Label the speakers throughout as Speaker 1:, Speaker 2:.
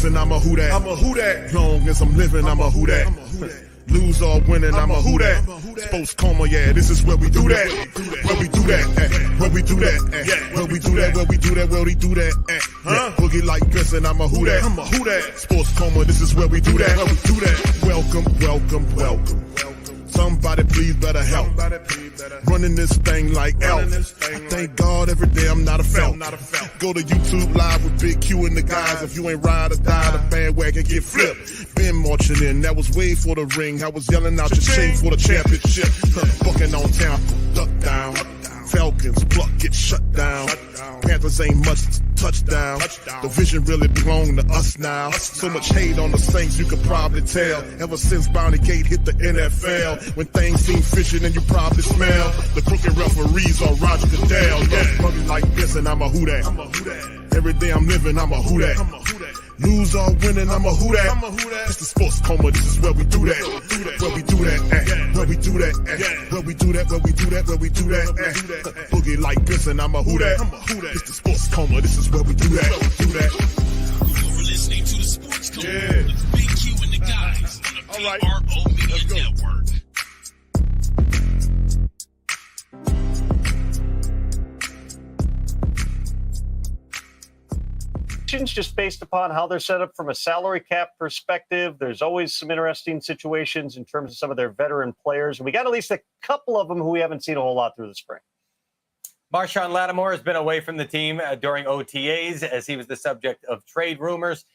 Speaker 1: guessing, I'm a who that. I'm a who that. Long as I'm living, I'm a who that. Lose or winning, I'm a who that. Sports Coma, yeah, this is where we do that. Where we do that, where we do that, where we do that, where we do that, where we do that. Boogie like this, and I'm a who that. I'm a who that. Sports Coma, this is where we do that. Where we do that. Welcome, welcome, welcome. Somebody please better help. Running this thing like elf. Thank God every day I'm not a felt. Go to YouTube live with Big Q and the guys. If you ain't ride or die, the bandwagon get flipped. Been marching in, that was way for the ring. I was yelling out your shame for the championship. Bucking on town, duck down. Falcons, pluck, get shut down. Panthers ain't much touchdown. The vision really belong to us now. So much hate on the Saints, you could probably tell. Ever since Bounty Gate hit the NFL, when things seem fishy and you probably smell the crooked referees on Roger Goodell. Yeah, probably like this, and I'm a who that. Every day I'm living, I'm a who that. Lose or winning, I'm a who that. It's the Sports Coma, this is where we do that. Where we do that, where we do that, where we do that, where we do that, where we do that. Boogie like this, and I'm a who that. It's the Sports Coma, this is where we do that.
Speaker 2: You're listening to the Sports Coma with Big Q and the guys on the PRO Media Network.
Speaker 3: Just based upon how they're set up from a salary cap perspective. There's always some interesting situations in terms of some of their veteran players. We got at least a couple of them who we haven't seen a whole lot through the spring.
Speaker 4: Marshawn Lattimore has been away from the team during OTAs as he was the subject of trade rumors.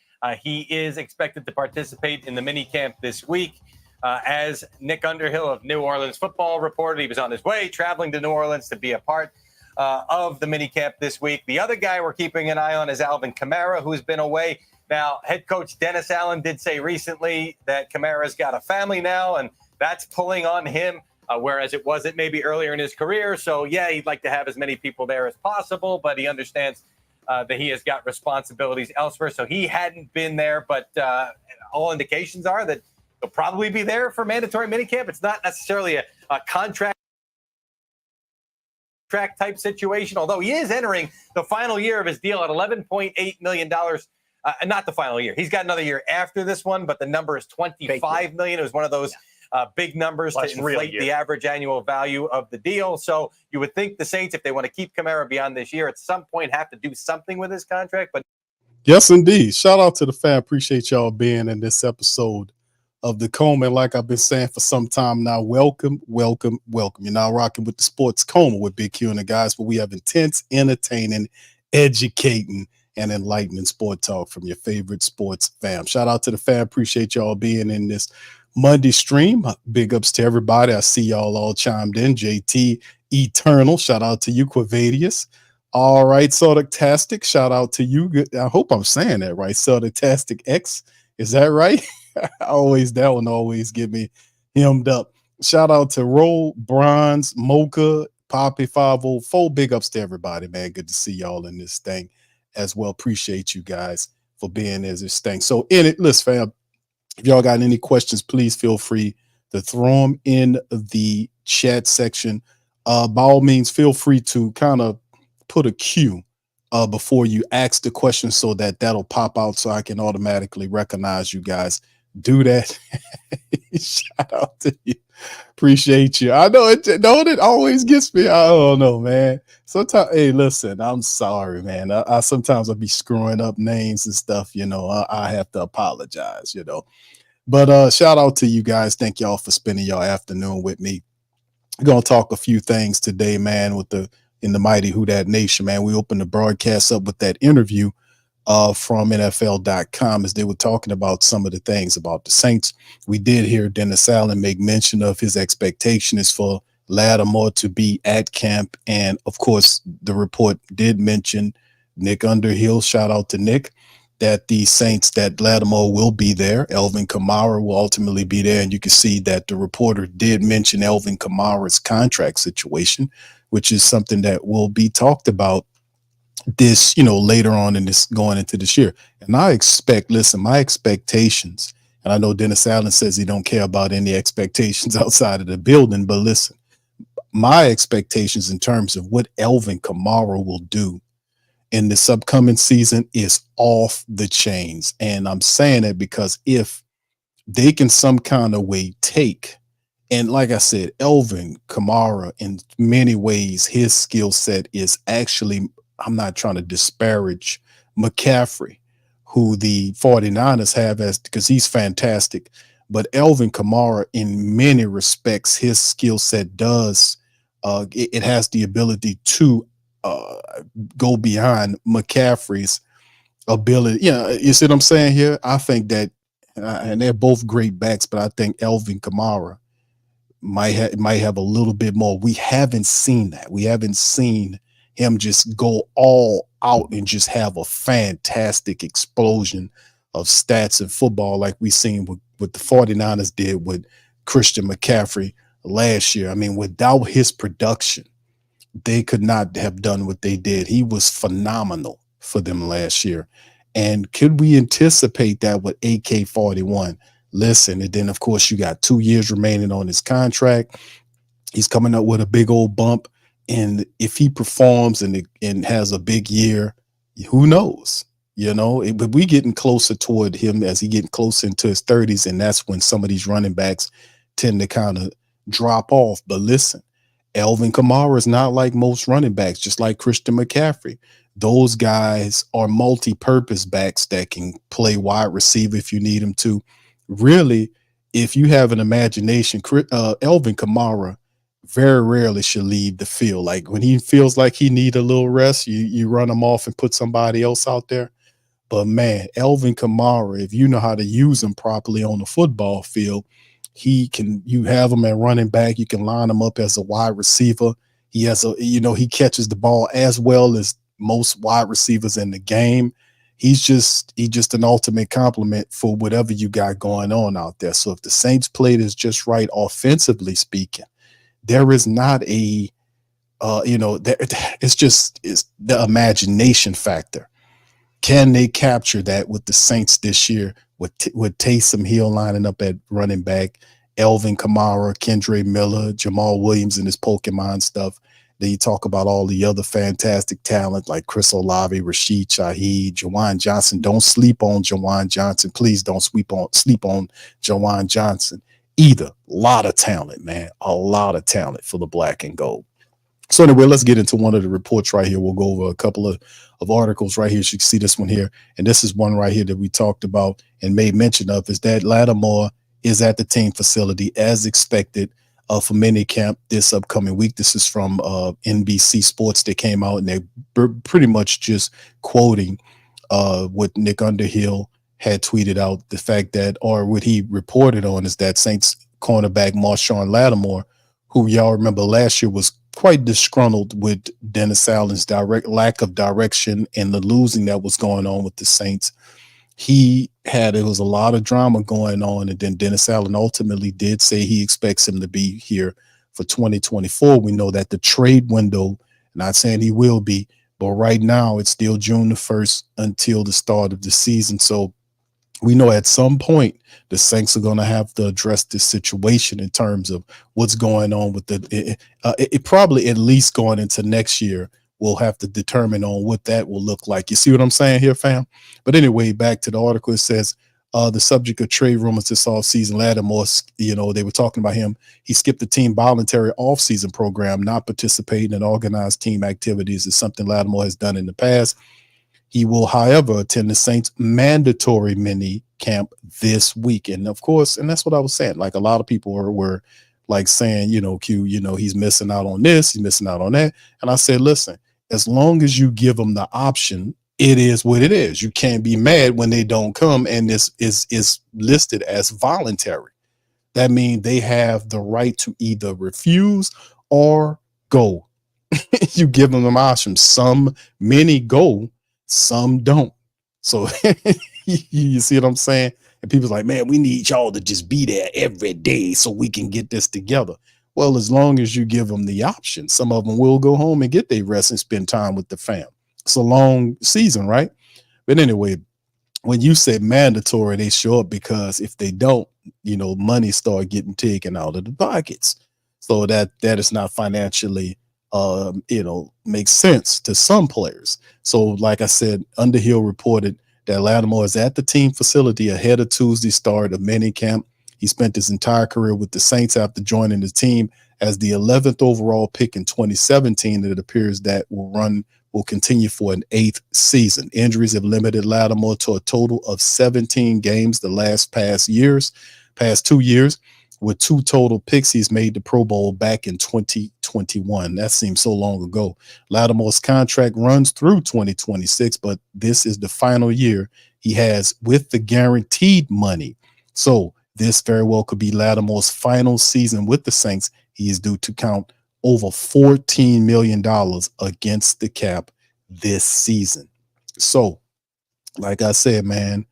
Speaker 4: He is expected to participate in the minicamp this week. As Nick Underhill of New Orleans Football reported, he was on his way traveling to New Orleans to be a part of the minicamp this week. The other guy we're keeping an eye on is Alvin Kamara, who's been away. Now, head coach Dennis Allen did say recently that Kamara's got a family now, and that's pulling on him, whereas it wasn't maybe earlier in his career. So, yeah, he'd like to have as many people there as possible, but he understands that he has got responsibilities elsewhere. So he hadn't been there, but all indications are that he'll probably be there for mandatory minicamp. It's not necessarily a contract type situation, although he is entering the final year of his deal at $11.8 million. Not the final year. He's got another year after this one, but the number is $25 million. It was one of those big numbers to inflate the average annual value of the deal. So you would think the Saints, if they want to keep Kamara beyond this year, at some point have to do something with his contract. But
Speaker 5: yes, indeed. Shout out to the fan. Appreciate y'all being in this episode of the Coma. And like I've been saying for some time now, welcome, welcome, welcome. You're now rocking with the Sports Coma with Big Q and the guys, but we have intense, entertaining, educating, and enlightening sport talk from your favorite sports fam. Shout out to the fan. Appreciate y'all being in this Monday stream. Big ups to everybody. I see y'all all chimed in. JT Eternal. Shout out to you, Quavadius. All right, Sodactastic. Shout out to you. I hope I'm saying that right. Sodactastic X. Is that right? That one always get me hemmed up. Shout out to Roll, Bronze, Mocha, Poppy 504. Big ups to everybody, man. Good to see y'all in this thing as well. Appreciate you guys for being in this thing. So in it, listen, fam, if y'all got any questions, please feel free to throw them in the chat section. By all means, feel free to kind of put a cue before you ask the question so that'll pop out so I can automatically recognize you guys. Do that. Shout out to you. Appreciate you. I know it always gets me. I don't know, man. Sometimes, hey, listen, I'm sorry, man. I sometimes I'll be screwing up names and stuff, I have to apologize, But shout out to you guys. Thank y'all for spending your afternoon with me. We're gonna talk a few things today, man, in the mighty Who Dat Nation, man. We opened the broadcast up with that interview from NFL.com as they were talking about some of the things about the Saints. We did hear Dennis Allen make mention of his expectation is for Lattimore to be at camp. And of course, the report did mention Nick Underhill, shout out to Nick, that the Saints, that Lattimore will be there. Alvin Kamara will ultimately be there. And you can see that the reporter did mention Alvin Kamara's contract situation, which is something that will be talked about this, later on in this, going into this year. And I expect, my expectations, and I know Dennis Allen says he don't care about any expectations outside of the building, but listen, my expectations in terms of what Alvin Kamara will do in this upcoming season is off the chains. And I'm saying that because if they can some kind of way take, and like I said, Elvin Kamara, in many ways, his skill set is actually, I'm not trying to disparage McCaffrey, who the 49ers have, as because he's fantastic. But Elvin Kamara, in many respects, his skill set does, it has the ability to go beyond McCaffrey's ability. Yeah, you see what I'm saying here? I think that, and they're both great backs, but I think Elvin Kamara might have a little bit more. We haven't seen that. We haven't seen him just go all out and just have a fantastic explosion of stats in football like we seen what the 49ers did with Christian McCaffrey last year. I mean, without his production, they could not have done what they did. He was phenomenal for them last year. And could we anticipate that with AK-41? Listen, and then, of course, you got 2 years remaining on his contract. He's coming up with a big old bump. And if he performs and has a big year, who knows? You know, but we getting closer toward him as he getting closer into his 30s. And that's when some of these running backs tend to kind of drop off. But listen, Elvin Kamara is not like most running backs, just like Christian McCaffrey. Those guys are multi-purpose backs that can play wide receiver if you need them to. Really, if you have an imagination, Elvin Kamara very rarely should leave the field. Like when he feels like he need a little rest, you run him off and put somebody else out there. But man, Elvin Kamara, if you know how to use him properly on the football field, you have him at running back. You can line him up as a wide receiver. He has he catches the ball as well as most wide receivers in the game. He's just an ultimate complement for whatever you got going on out there. So if the Saints played is just right, offensively speaking, there is not it's the imagination factor. Can they capture that with the Saints this year with Taysom Hill lining up at running back, Elvin Kamara, Kendre Miller, Jamal Williams and his Pokemon stuff? Then you talk about all the other fantastic talent like Chris Olave, Rashid Shaheed, Jawan Johnson. Don't sleep on Jawan Johnson. Please don't sleep on Jawan Johnson either. A lot of talent, man. A lot of talent for the black and gold. So anyway, let's get into one of the reports right here. We'll go over a couple of articles right here. You can see this one here. And this is one right here that we talked about and made mention of, is that Lattimore is at the team facility as expected for minicamp this upcoming week. This is from NBC Sports. They came out and they're pretty much just quoting what Nick Underhill had tweeted out. The fact that, or what he reported on, is that Saints cornerback Marshawn Lattimore, who y'all remember last year was quite disgruntled with Dennis Allen's lack of direction and the losing that was going on with the Saints. It was a lot of drama going on, and then Dennis Allen ultimately did say he expects him to be here for 2024. We know that the trade window, not saying he will be, but right now it's still June the 1st until the start of the season. So we know at some point the Saints are going to have to address this situation in terms of what's going on with it probably at least going into next year. We'll have to determine on what that will look like. You see what I'm saying here, fam? But anyway, back to the article. It says the subject of trade rumors this offseason, Lattimore, they were talking about him. He skipped the team voluntary offseason program, not participating in organized team activities is something Lattimore has done in the past. He will, however, attend the Saints mandatory mini camp this week. And of course, and that's what I was saying. Like a lot of people were like saying, Q, he's missing out on this, he's missing out on that. And I said, listen, as long as you give them the option, it is what it is. You can't be mad when they don't come, and this is listed as voluntary. That means they have the right to either refuse or go. You give them an option. Many go, some don't. So you see what I'm saying? And people's like, man, we need y'all to just be there every day so we can get this together. Well, as long as you give them the option, some of them will go home and get their rest and spend time with the fam. It's a long season, right? But anyway, when you say mandatory, they show up, because if they don't, money start getting taken out of the pockets. So that is not financially makes sense to some players. So, like I said, Underhill reported that Lattimore is at the team facility ahead of Tuesday's start of minicamp. He spent his entire career with the Saints after joining the team as the 11th overall pick in 2017. It appears that will continue for an 8th season. Injuries have limited Lattimore to a total of 17 games the past 2 years. With 2 total picks, he's made the Pro Bowl back in 2021. That seems so long ago. Lattimore's contract runs through 2026, but this is the final year he has with the guaranteed money. So this very well could be Lattimore's final season with the Saints. He is due to count over $14 million against the cap this season. So, like I said, man,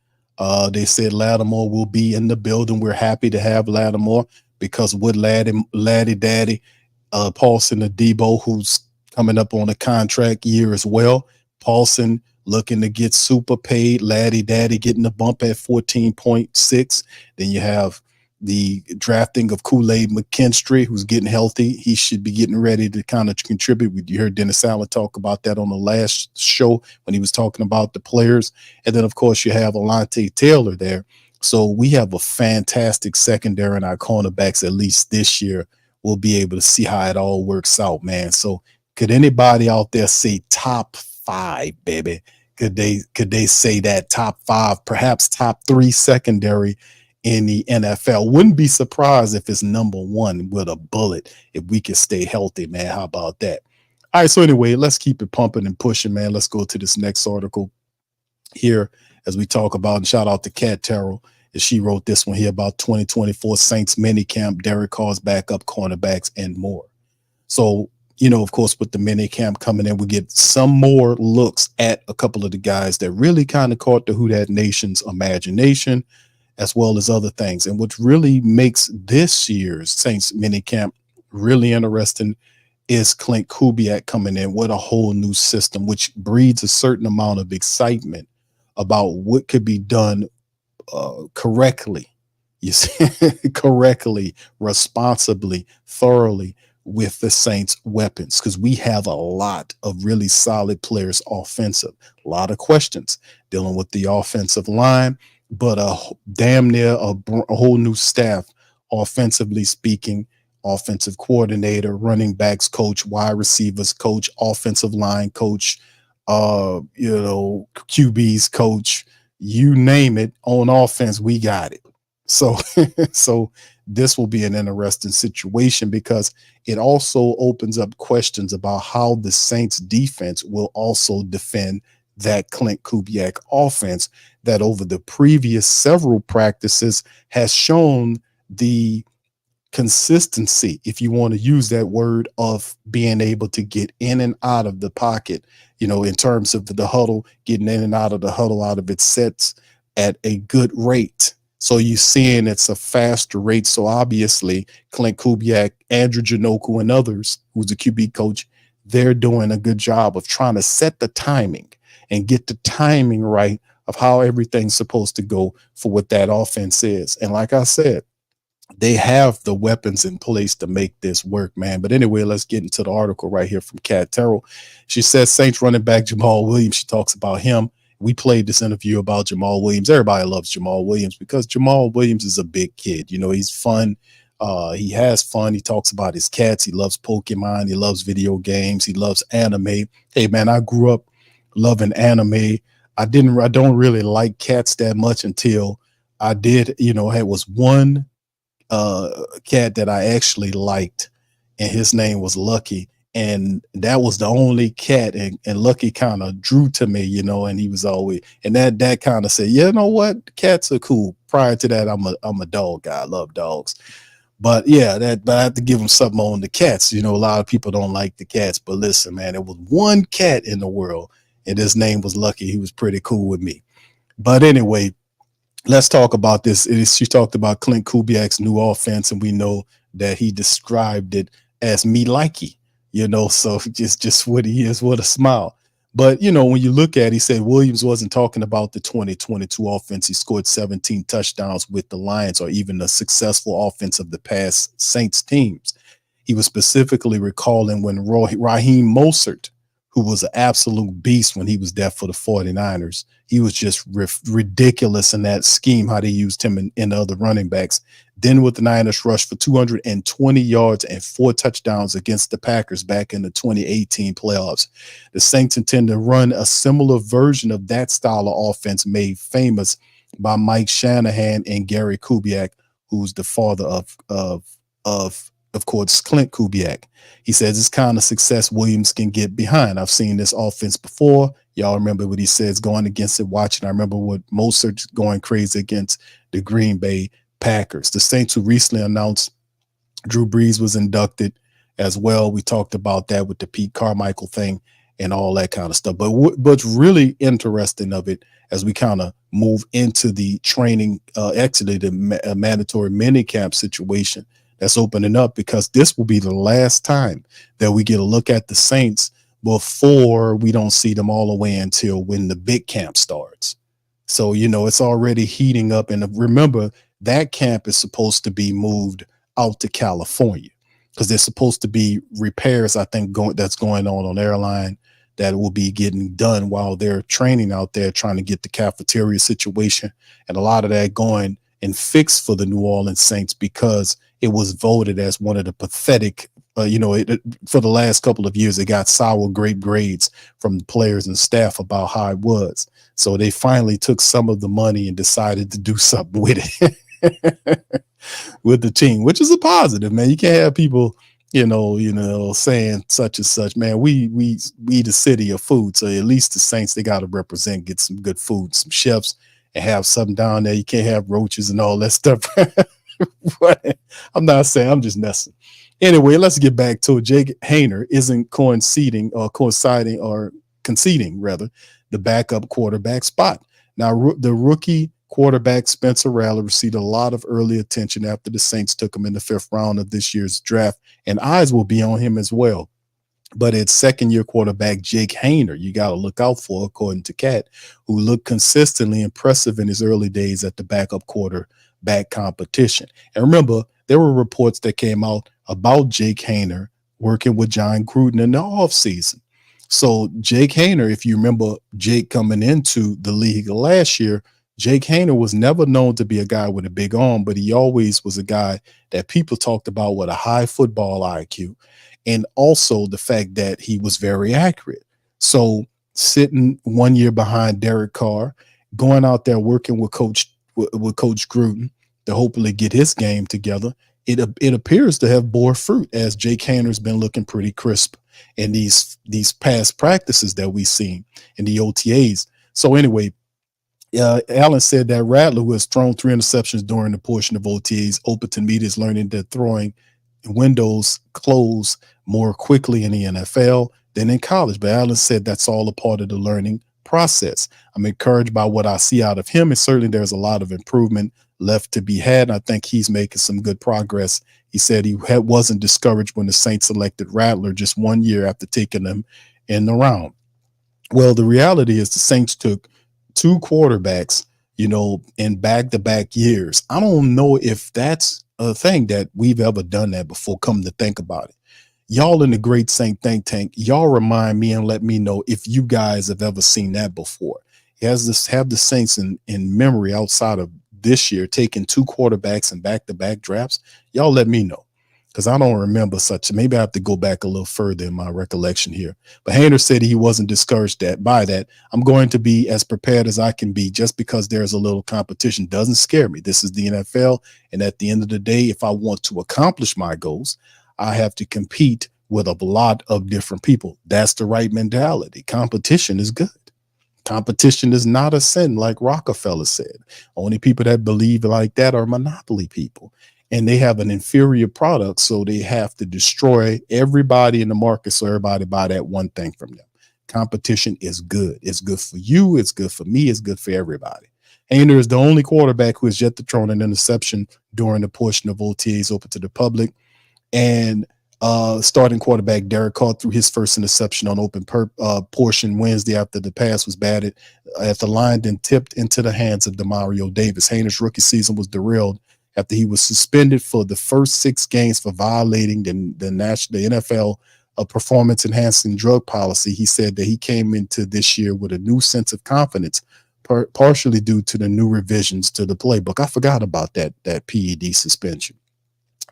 Speaker 5: they said Lattimore will be in the building. We're happy to have Lattimore because with Laddie Daddy, Paulson Adebo, who's coming up on a contract year as well. Paulson looking to get super paid. Laddie Daddy getting a bump at 14.6. Then you have the drafting of Kool-Aid McKinstry, who's getting healthy. He should be getting ready to kind of contribute. You heard Dennis Allen talk about that on the last show when he was talking about the players. And then, of course, you have Alante Taylor there. So we have a fantastic secondary, and our cornerbacks, at least this year, we'll be able to see how it all works out, man. So could anybody out there say top 5, baby? Could they say that top 5, perhaps top 3 secondary in the NFL? Wouldn't be surprised if it's number 1 with a bullet if we can stay healthy, man. How about that? All right, so anyway, let's keep it pumping and pushing, man. Let's go to this next article here as we talk about, and shout out to Kat Terrell as she wrote this one here about 2024 Saints minicamp, Derek Carr's backup cornerbacks, and more. So, of course, with the minicamp coming in, we get some more looks at a couple of the guys that really kind of caught the Who Dat Nation's imagination, as well as other things. And what really makes this year's Saints minicamp really interesting is Clint Kubiak coming in with a whole new system, which breeds a certain amount of excitement about what could be done correctly, correctly, responsibly, thoroughly with the Saints weapons, because we have a lot of really solid players offensive, a lot of questions dealing with the offensive line, but damn near a whole new staff, offensively speaking, offensive coordinator, running backs coach, wide receivers coach, offensive line coach, QB's coach, you name it. On offense, we got it. So this will be an interesting situation because it also opens up questions about how the Saints defense will also defend that Clint Kubiak offense that over the previous several practices has shown the consistency, if you want to use that word, of being able to get in and out of the pocket, in terms of the huddle, getting in and out of the huddle, out of its sets at a good rate. So you're seeing it's a faster rate. So obviously Clint Kubiak, Andrew Janoku, and others, who's a QB coach, they're doing a good job of trying to set the timing and get the timing right of how everything's supposed to go for what that offense is. And like I said, they have the weapons in place to make this work, man. But anyway, let's get into the article right here from Kat Terrell. She says Saints running back Jamal Williams. She talks about him. We played this interview about Jamal Williams. Everybody loves Jamal Williams because Jamal Williams is a big kid. He's fun. He has fun. He talks about his cats. He loves Pokemon. He loves video games. He loves anime. Hey, man, I grew up loving anime. I don't really like cats that much until I did. It was one cat that I actually liked, and his name was Lucky, and that was the only cat, and Lucky kind of drew to me, and he was always, and that kind of said, you know what, cats are cool. Prior to that, I'm a dog guy. I love dogs, but yeah, but I have to give him something on the cats. A lot of people don't like the cats, but listen, man, there was one cat in the world, and his name was Lucky. He was pretty cool with me. But anyway, let's talk about this. She talked about Clint Kubiak's new offense, and we know that he described it as me likey, so just what he is, what a smile. But, when you look at it, he said Williams wasn't talking about the 2022 offense. He scored 17 touchdowns with the Lions, or even the successful offense of the past Saints teams. He was specifically recalling when Raheem Mostert, who was an absolute beast when he was there for the 49ers, he was just ridiculous in that scheme, how they used him in the other running backs. Then with the Niners rushed for 220 yards and 4 touchdowns against the Packers back in the 2018 playoffs. The Saints intend to run a similar version of that style of offense made famous by Mike Shanahan and Gary Kubiak, who's the father of course, Clint Kubiak. He says it's kind of success Williams can get behind. I've seen this offense before. Y'all remember what he says going against it, watching. I remember what Mostert going crazy against the Green Bay Packers. The Saints, who recently announced Drew Brees was inducted as well. We talked about that with the Pete Carmichael thing and all that kind of stuff. But what's really interesting of it, as we kind of move into the training, actually the mandatory minicamp situation that's opening up, because this will be the last time that we get a look at the Saints before we don't see them all the way until when the big camp starts. So, it's already heating up. And remember, that camp is supposed to be moved out to California because there's supposed to be repairs, I think, that's going on airline that will be getting done while they're training out there, trying to get the cafeteria situation and a lot of that going and fixed for the New Orleans Saints, because it was voted as one of the pathetic, for the last couple of years, it got sour grape grades from the players and staff about how it was. So they finally took some of the money and decided to do something with it with the team, which is a positive, man. You can't have people, saying such and such, man. We the city of food. So at least the Saints, they got to represent, get some good food, some chefs, and have something down there. You can't have roaches and all that stuff. I'm not saying, I'm just messing. Anyway, let's get back to it. Jake Haener isn't conceding the backup quarterback spot. Now, the rookie quarterback Spencer Rattler received a lot of early attention after the Saints took him in the 5th round of this year's draft, and eyes will be on him as well. But it's second-year quarterback Jake Haener you got to look out for, according to Cat, who looked consistently impressive in his early days at the backup quarterback competition. And remember, there were reports that came out about Jake Haener working with John Gruden in the offseason. So Jake Haener, if you remember Jake coming into the league last year, Jake Haener was never known to be a guy with a big arm, but he always was a guy that people talked about with a high football IQ, and also the fact that he was very accurate. So sitting 1 year behind Derek Carr, going out there working with Coach Gruden to hopefully get his game together, it appears to have bore fruit, as Jake Haener's been looking pretty crisp in these past practices that we've seen in the OTAs. So anyway, Allen said that Rattler, who has thrown 3 interceptions during the portion of OTAs, open to media, is learning that throwing windows close more quickly in the NFL than in college. But Allen said that's all a part of the learning process. I'm encouraged by what I see out of him, and certainly there's a lot of improvement left to be had. And I think he's making some good progress. He said he wasn't discouraged when the Saints selected Rattler just 1 year after taking him in the round. Well, the reality is the Saints took 2 quarterbacks, in back-to-back years. I don't know if that's a thing that we've ever done that before, come to think about it. Y'all in the Great Saint Think Tank, y'all remind me and let me know if you guys have ever seen that before. Have the Saints in memory outside of this year taking 2 quarterbacks in back-to-back drafts? Y'all let me know, because I don't remember such. Maybe I have to go back a little further in my recollection here. But Haener said he wasn't discouraged by that. I'm going to be as prepared as I can be. Just because there's a little competition doesn't scare me. This is the NFL, and at the end of the day, if I want to accomplish my goals, I have to compete with a lot of different people. That's the right mentality. Competition is good. Competition is not a sin, like Rockefeller said. Only people that believe like that are monopoly people. And they have an inferior product, so they have to destroy everybody in the market so everybody buy that one thing from them. Competition is good. It's good for you. It's good for me. It's good for everybody. Haener is the only quarterback who has yet to throw an interception during the portion of OTAs open to the public. And starting quarterback Derek Carr threw his first interception on open portion Wednesday after the pass was batted at the line, then tipped into the hands of Demario Davis. Haener's rookie season was derailed after he was suspended for the first 6 games for violating the NFL performance enhancing drug policy. He said that he came into this year with a new sense of confidence, partially due to the new revisions to the playbook. I forgot about that PED suspension.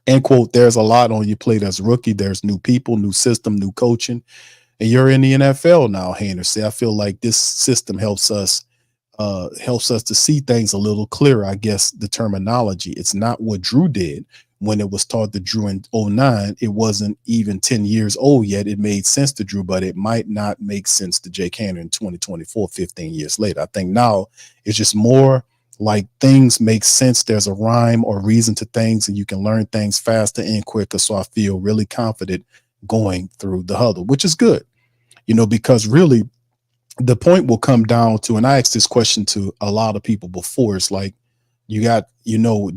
Speaker 5: And quote, there's a lot on your plate as a rookie. There's new people, new system, new coaching, and you're in the NFL now, Hainer. See, I feel like this system helps us to see things a little clearer. I guess the terminology. It's not what Drew did when it was taught to Drew in 09. It wasn't even 10 years old yet. It made sense to Drew, but it might not make sense to Jake Haener in 2024, 15 years later. I think now it's just more like things make sense. There's a rhyme or reason to things, and you can learn things faster and quicker. So I feel really confident going through the huddle, which is good, because really the point will come down to, and I asked this question to a lot of people before, it's like you got,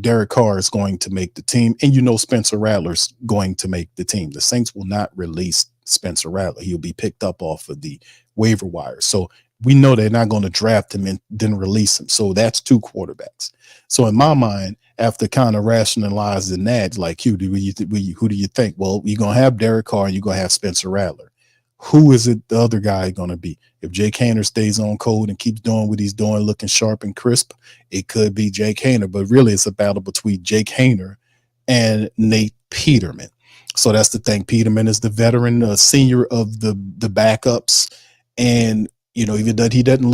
Speaker 5: Derek Carr is going to make the team, and Spencer Rattler's going to make the team. The Saints will not release Spencer Rattler. He'll be picked up off of the waiver wire. So we know they're not going to draft him and then release him. So that's 2 quarterbacks. So in my mind, after kind of rationalizing that, like, who do you think? Well, you're going to have Derek Carr and you're going to have Spencer Rattler. Who is it the other guy going to be? If Jake Haener stays on code and keeps doing what he's doing, looking sharp and crisp, it could be Jake Haener. But really, it's a battle between Jake Haener and Nate Peterman. So that's the thing. Peterman is the veteran, senior of the backups, and even though he didn't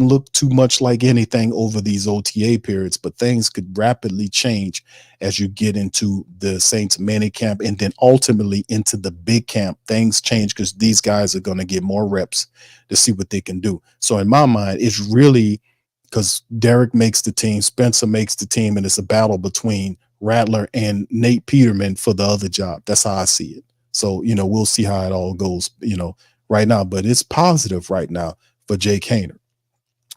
Speaker 5: look too much like anything over these OTA periods, but things could rapidly change as you get into the Saints mini camp and then ultimately into the big camp. Things change because these guys are going to get more reps to see what they can do. So in my mind, it's really because Derek makes the team, Spencer makes the team, and it's a battle between Rattler and Nate Peterman for the other job. That's how I see it. So, we'll see how it all goes, right now, but it's positive right now for Jake Haener.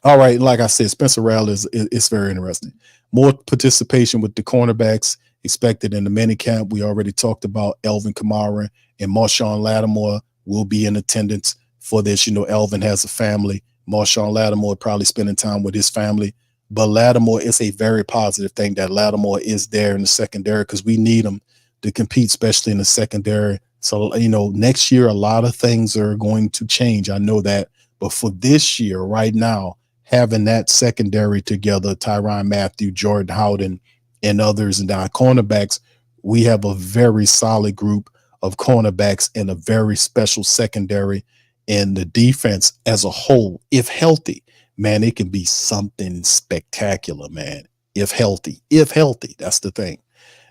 Speaker 5: All right, like I said, Spencer Rattler is very interesting. More participation with the cornerbacks expected in the minicamp. We already talked about Alvin Kamara and Marshawn Lattimore will be in attendance for this. Alvin has a family. Marshawn Lattimore probably spending time with his family. But Lattimore is a very positive thing that Lattimore is there in the secondary because we need him to compete, especially in the secondary. So, next year, a lot of things are going to change. I know that. But for this year, right now, having that secondary together, Tyrann Mathieu, Jordan Howden, and others, and our cornerbacks, we have a very solid group of cornerbacks and a very special secondary. And the defense as a whole, if healthy, man, it can be something spectacular, man. If healthy, that's the thing.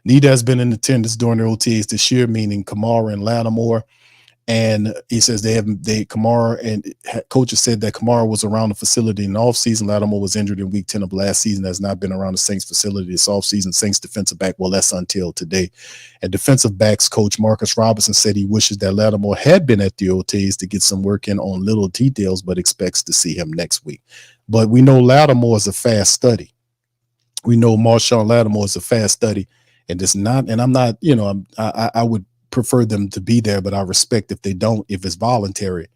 Speaker 5: Neither has been in attendance during the OTAs this year, meaning Kamara and Lattimore. And he says Kamara and coaches said that Kamara was around the facility in the offseason. Lattimore was injured in week 10 of last season, has not been around the Saints facility this offseason. Saints defensive back, well, that's until today. And defensive backs coach Marcus Robinson said he wishes that Lattimore had been at the OTAs to get some work in on little details, but expects to see him next week. But we know Lattimore is a fast study. We know Marshawn Lattimore is a fast study. And it's not, and I'm not, I would prefer them to be there, but I respect if they don't, if it's voluntary.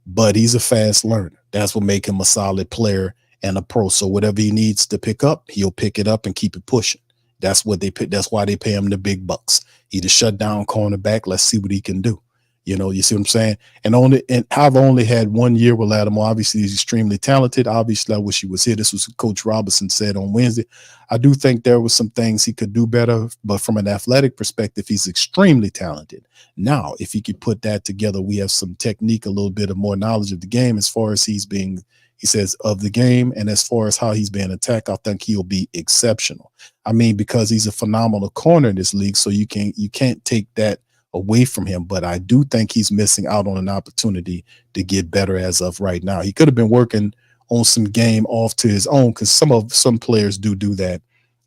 Speaker 5: But he's a fast learner. That's what makes him a solid player and a pro. So whatever he needs to pick up, he'll pick it up and keep it pushing. That's what they pay. That's why they pay him the big bucks. He's a shutdown cornerback. Let's see what he can do. You see what I'm saying? And I've only had 1 year with Lattimore. Obviously, he's extremely talented. Obviously, I wish he was here. This was what Coach Robinson said on Wednesday. I do think there was some things he could do better, but from an athletic perspective, he's extremely talented. Now, if he could put that together, we have some technique, a little bit of more knowledge of the game as far as he says, of the game, and as far as how he's being attacked, I think he'll be exceptional. I mean, because he's a phenomenal corner in this league, so you can't take that away from him, but I do think he's missing out on an opportunity to get better as of right now. He could have been working on some game off to his own, because some players do that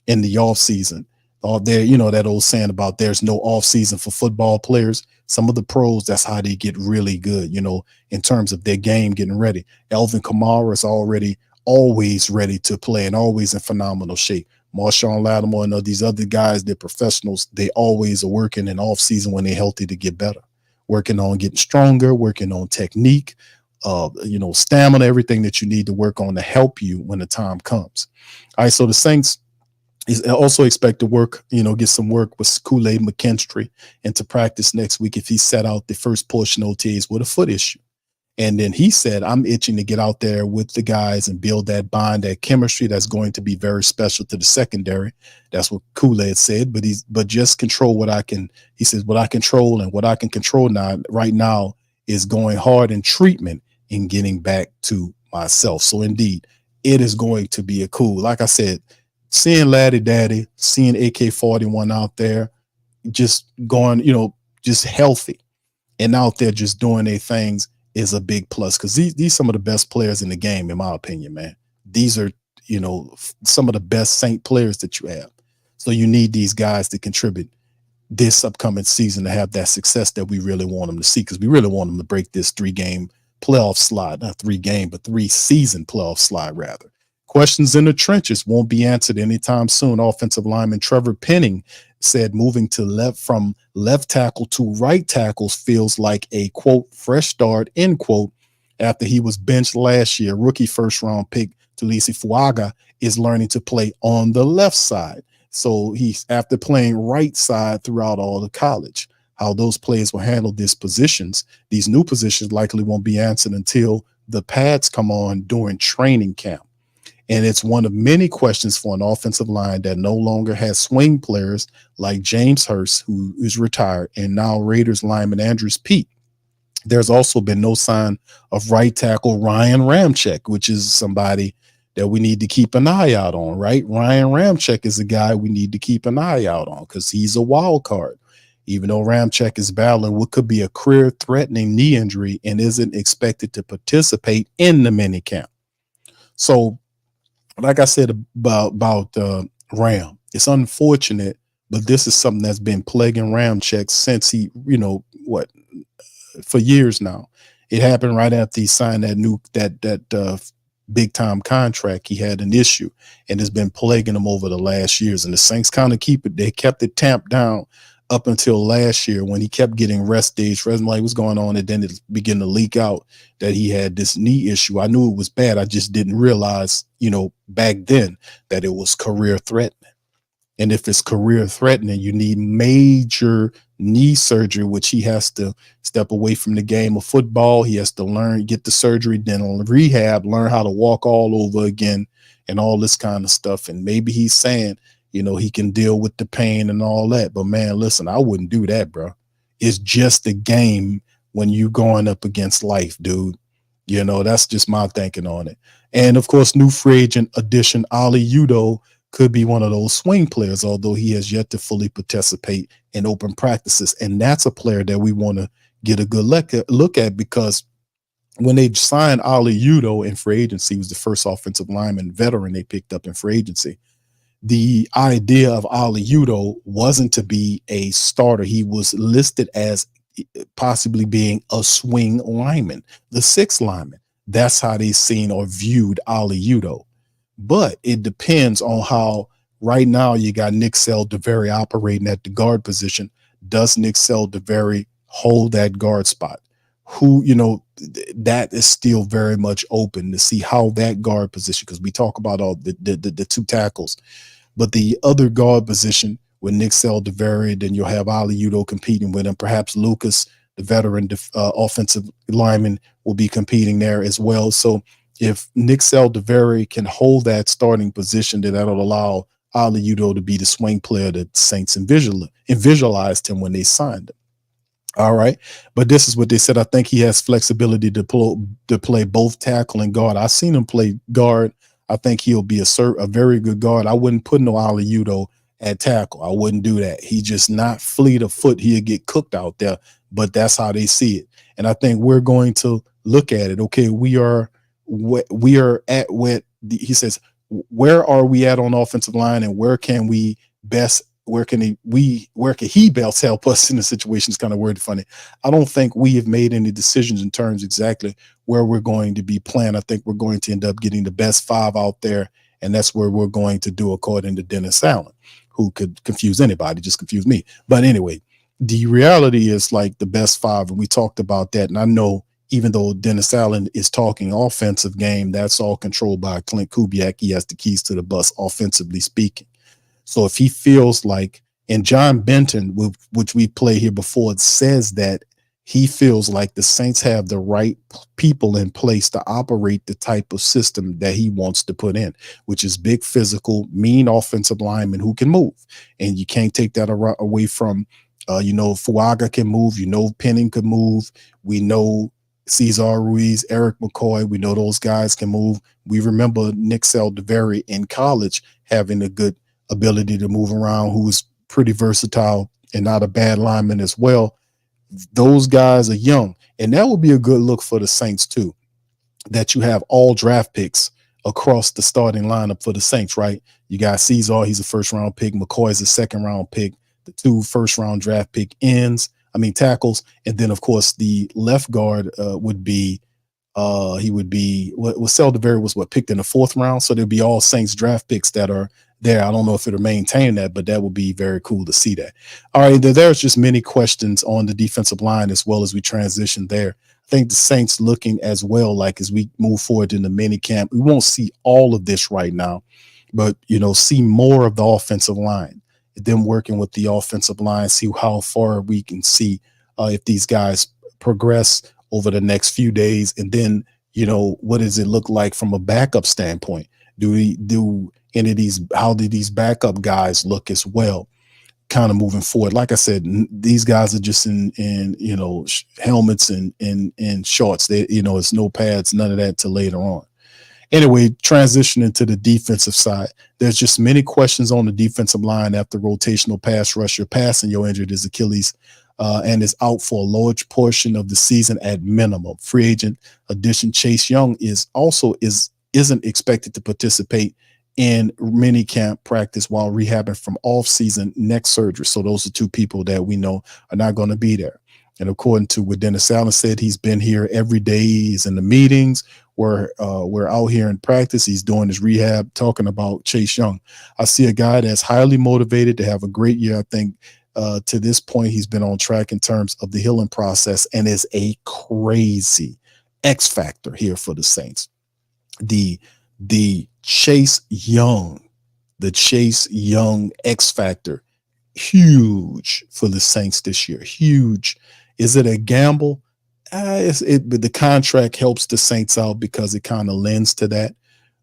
Speaker 5: in the off season. There, that old saying about there's no off season for football players. Some of the pros, that's how they get really good, in terms of their game getting ready. Alvin Kamara is always ready to play and always in phenomenal shape. Marshawn Lattimore and these other guys, they're professionals. They always are working in off season when they're healthy to get better, working on getting stronger, working on technique, stamina, everything that you need to work on to help you when the time comes. All right. So the Saints He's also expect to work, get some work with Kool-Aid McKinstry into practice next week if he set out the first portion OTAs with a foot issue. And then he said, I'm itching to get out there with the guys and build that bond, that chemistry that's going to be very special to the secondary. That's what Kool-Aid said, but just control what I can. He says, what I control and what I can control right now is going hard in treatment and getting back to myself. So indeed, it is going to be a cool, like I said, seeing Laddie Daddy, seeing AK-41 out there, just going, just healthy and out there just doing their things is a big plus, because these some of the best players in the game, in my opinion, man. These are, some of the best Saint players that you have. So you need these guys to contribute this upcoming season to have that success that we really want them to see, because we really want them to break this 3-game playoff slide, not 3-game, but 3-season playoff slide, rather. Questions in the trenches won't be answered anytime soon. Offensive lineman Trevor Penning said moving from left tackle to right tackles feels like a, quote, fresh start, end quote, after he was benched last year. Rookie first-round pick Talisi Fuaga is learning to play on the left side. So he's, after playing right side throughout all the college. How those players will handle these new positions likely won't be answered until the pads come on during training camp. And it's one of many questions for an offensive line that no longer has swing players like James Hurst, who is retired, and now Raiders lineman Andrews Pete. There's also been no sign of right tackle Ryan Ramczyk, which is somebody that we need to keep an eye out on, right? Ryan Ramczyk is a guy we need to keep an eye out on because he's a wild card. Even though Ramczyk is battling what could be a career-threatening knee injury and isn't expected to participate in the minicamp. So, like I said about Ram, it's unfortunate, but this is something that's been plaguing Ramczyk since he, for years now. It happened right after he signed that big time contract. He had an issue, and it's been plaguing him over the last years. And the Saints kind of they kept it tamped down up until last year when he kept getting rest days. Like, what's going on? And then it began to leak out that he had this knee issue. I knew it was bad. I just didn't realize, back then that it was career threatening. And if it's career threatening, you need major knee surgery, which he has to step away from the game of football. He has to get the surgery, then rehab, learn how to walk all over again and all this kind of stuff. And maybe he's saying, he can deal with the pain and all that. But man, listen, I wouldn't do that, bro. It's just a game when you going up against life, dude. That's just my thinking on it. And of course, new free agent addition, Ali Udoh, could be one of those swing players, although he has yet to fully participate in open practices. And that's a player that we want to get a good look at, because when they signed Ali Udoh in free agency, he was the first offensive lineman veteran they picked up in free agency. The idea of Ali Udoh wasn't to be a starter. He was listed as possibly being a swing lineman, the sixth lineman. That's how they seen or viewed Ali Udoh. But it depends on how right now you got Nick Saldiveri operating at the guard position. Does Nick Saldiveri hold that guard spot? That is still very much open to see how that guard position, because we talk about all the two tackles, but the other guard position with Nick Saldiveri, then you'll have Ali Udoh competing with him. Perhaps Lucas, the veteran offensive lineman, will be competing there as well. So if Nick Saldiveri can hold that starting position, then that'll allow Ali Udoh to be the swing player that Saints visualized him when they signed him. All right. But this is what they said. I think he has flexibility to play both tackle and guard. I've seen him play guard. I think he'll be a very good guard. I wouldn't put no Ali Udoh at tackle. I wouldn't do that. He's just not fleet of foot. He'll get cooked out there, but that's how they see it. And I think we're going to look at it. Okay, we are at what he says, where are we at on offensive line, and where can he best help us in the situation? Is kind of worded funny. I don't think we have made any decisions in terms exactly where we're going to be playing. I think we're going to end up getting the best five out there, and that's where we're going to do, according to Dennis Allen, who could confuse anybody, just confuse me. But anyway, the reality is like the best five, and we talked about that. And I know even though Dennis Allen is talking offensive game, that's all controlled by Clint Kubiak. He has the keys to the bus, offensively speaking. So if he feels like, and John Benton, which we played here before, it says that he feels like the Saints have the right people in place to operate the type of system that he wants to put in, which is big, physical, mean offensive linemen who can move. And you can't take that away from, Fuaga can move. Penning could move. We know Cesar Ruiz, Eric McCoy. We know those guys can move. We remember Nick Saldiveri in college having a good ability to move around, who was pretty versatile and not a bad lineman as well. Those guys are young, and that would be a good look for the Saints too, that you have all draft picks across the starting lineup for the Saints, right? You got Cesar, he's a first-round pick. McCoy is a second-round pick. The 2 first-round draft pick tackles, and then, of course, the left guard would be Saldiveri was picked in the 4th round, so there'd be all Saints draft picks that are there. I don't know if it'll maintain that, but that would be very cool to see that. All right, there's just many questions on the defensive line as well as we transition there. I think the Saints looking as well, like as we move forward in the mini camp, we won't see all of this right now, but see more of the offensive line, them working with the offensive line, see how far we can see if these guys progress over the next few days, and then what does it look like from a backup standpoint? How do these backup guys look as well, kind of moving forward? Like I said, these guys are just in helmets and shorts. It's no pads, none of that till later on. Anyway, transitioning to the defensive side, there's just many questions on the defensive line after rotational pass rusher Passanio injured his Achilles and is out for a large portion of the season at minimum. Free agent addition Chase Young isn't expected to participate in mini camp practice while rehabbing from off-season neck surgery. So those are 2 people that we know are not going to be there. And according to what Dennis Allen said, he's been here every day. He's in the meetings. We're out here in practice. He's doing his rehab, talking about Chase Young. I see a guy that's highly motivated to have a great year. I think to this point, he's been on track in terms of the healing process and is a crazy X factor here for the Saints. The Chase Young X factor, huge for the Saints this year. Huge. Is it a gamble? But the contract helps the Saints out because it kind of lends to that.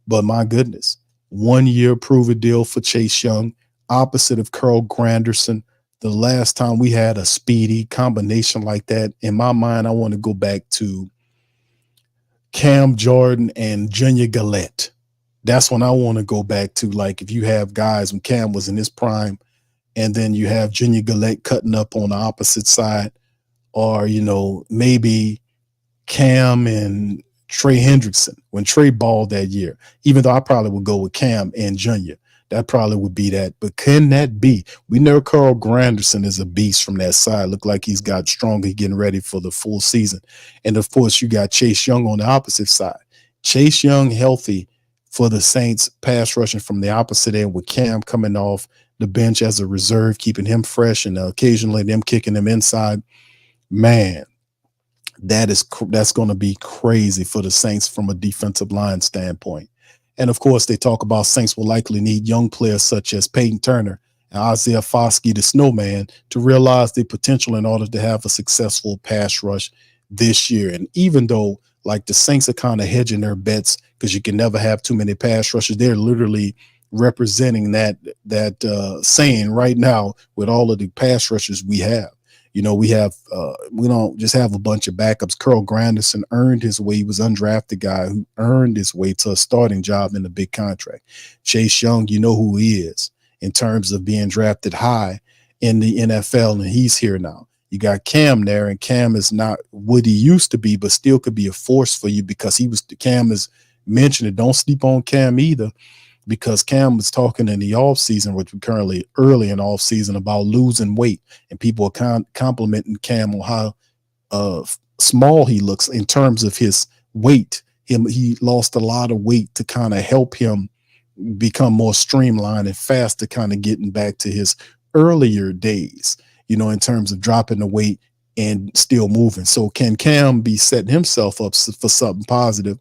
Speaker 5: But my goodness, 1 year prove-it deal for Chase Young, opposite of Carl Granderson. The last time we had a speedy combination like that, in my mind, I want to go back to Cam Jordan and Junior Gillette. That's when I want to go back to, like, if you have guys when Cam was in his prime, and then you have Junior Gillette cutting up on the opposite side, or, maybe Cam and Trey Hendrickson when Trey balled that year, even though I probably would go with Cam and Junior. That probably would be that. But can that be? We know Carl Granderson is a beast from that side. Look like he's got stronger, getting ready for the full season. And, of course, you got Chase Young on the opposite side. Chase Young healthy for the Saints, pass rushing from the opposite end with Cam coming off the bench as a reserve, keeping him fresh, and occasionally them kicking him inside. Man, that's going to be crazy for the Saints from a defensive line standpoint. And, of course, they talk about Saints will likely need young players such as Peyton Turner and Isaiah Foskey, the Snowman, to realize their potential in order to have a successful pass rush this year. And even though, like, the Saints are kind of hedging their bets because you can never have too many pass rushers, they're literally representing that saying right now with all of the pass rushers we have. We don't just have a bunch of backups. Carl Granderson earned his way. He was an undrafted guy who earned his way to a starting job in a big contract. Chase Young, you know who he is in terms of being drafted high in the NFL, and he's here now. You got Cam there, and Cam is not what he used to be, but still could be a force for you because Cam is mentioned it. Don't sleep on Cam either, because Cam was talking in the offseason, which we're currently early in offseason, about losing weight. And people are complimenting Cam on how small he looks in terms of his weight. He lost a lot of weight to kind of help him become more streamlined and faster, kind of getting back to his earlier days, in terms of dropping the weight and still moving. So can Cam be setting himself up for something positive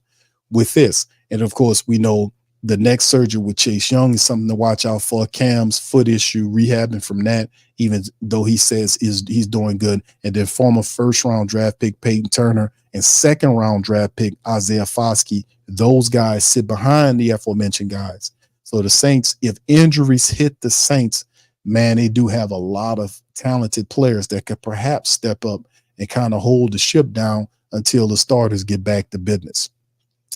Speaker 5: with this? And, of course, we know the neck surgery with Chase Young is something to watch out for. Cam's foot issue, rehabbing from that, even though he says he's doing good. And then former first-round draft pick Peyton Turner and second-round draft pick Isaiah Foskey, those guys sit behind the aforementioned guys. So the Saints, if injuries hit the Saints, man, they do have a lot of talented players that could perhaps step up and kind of hold the ship down until the starters get back to business.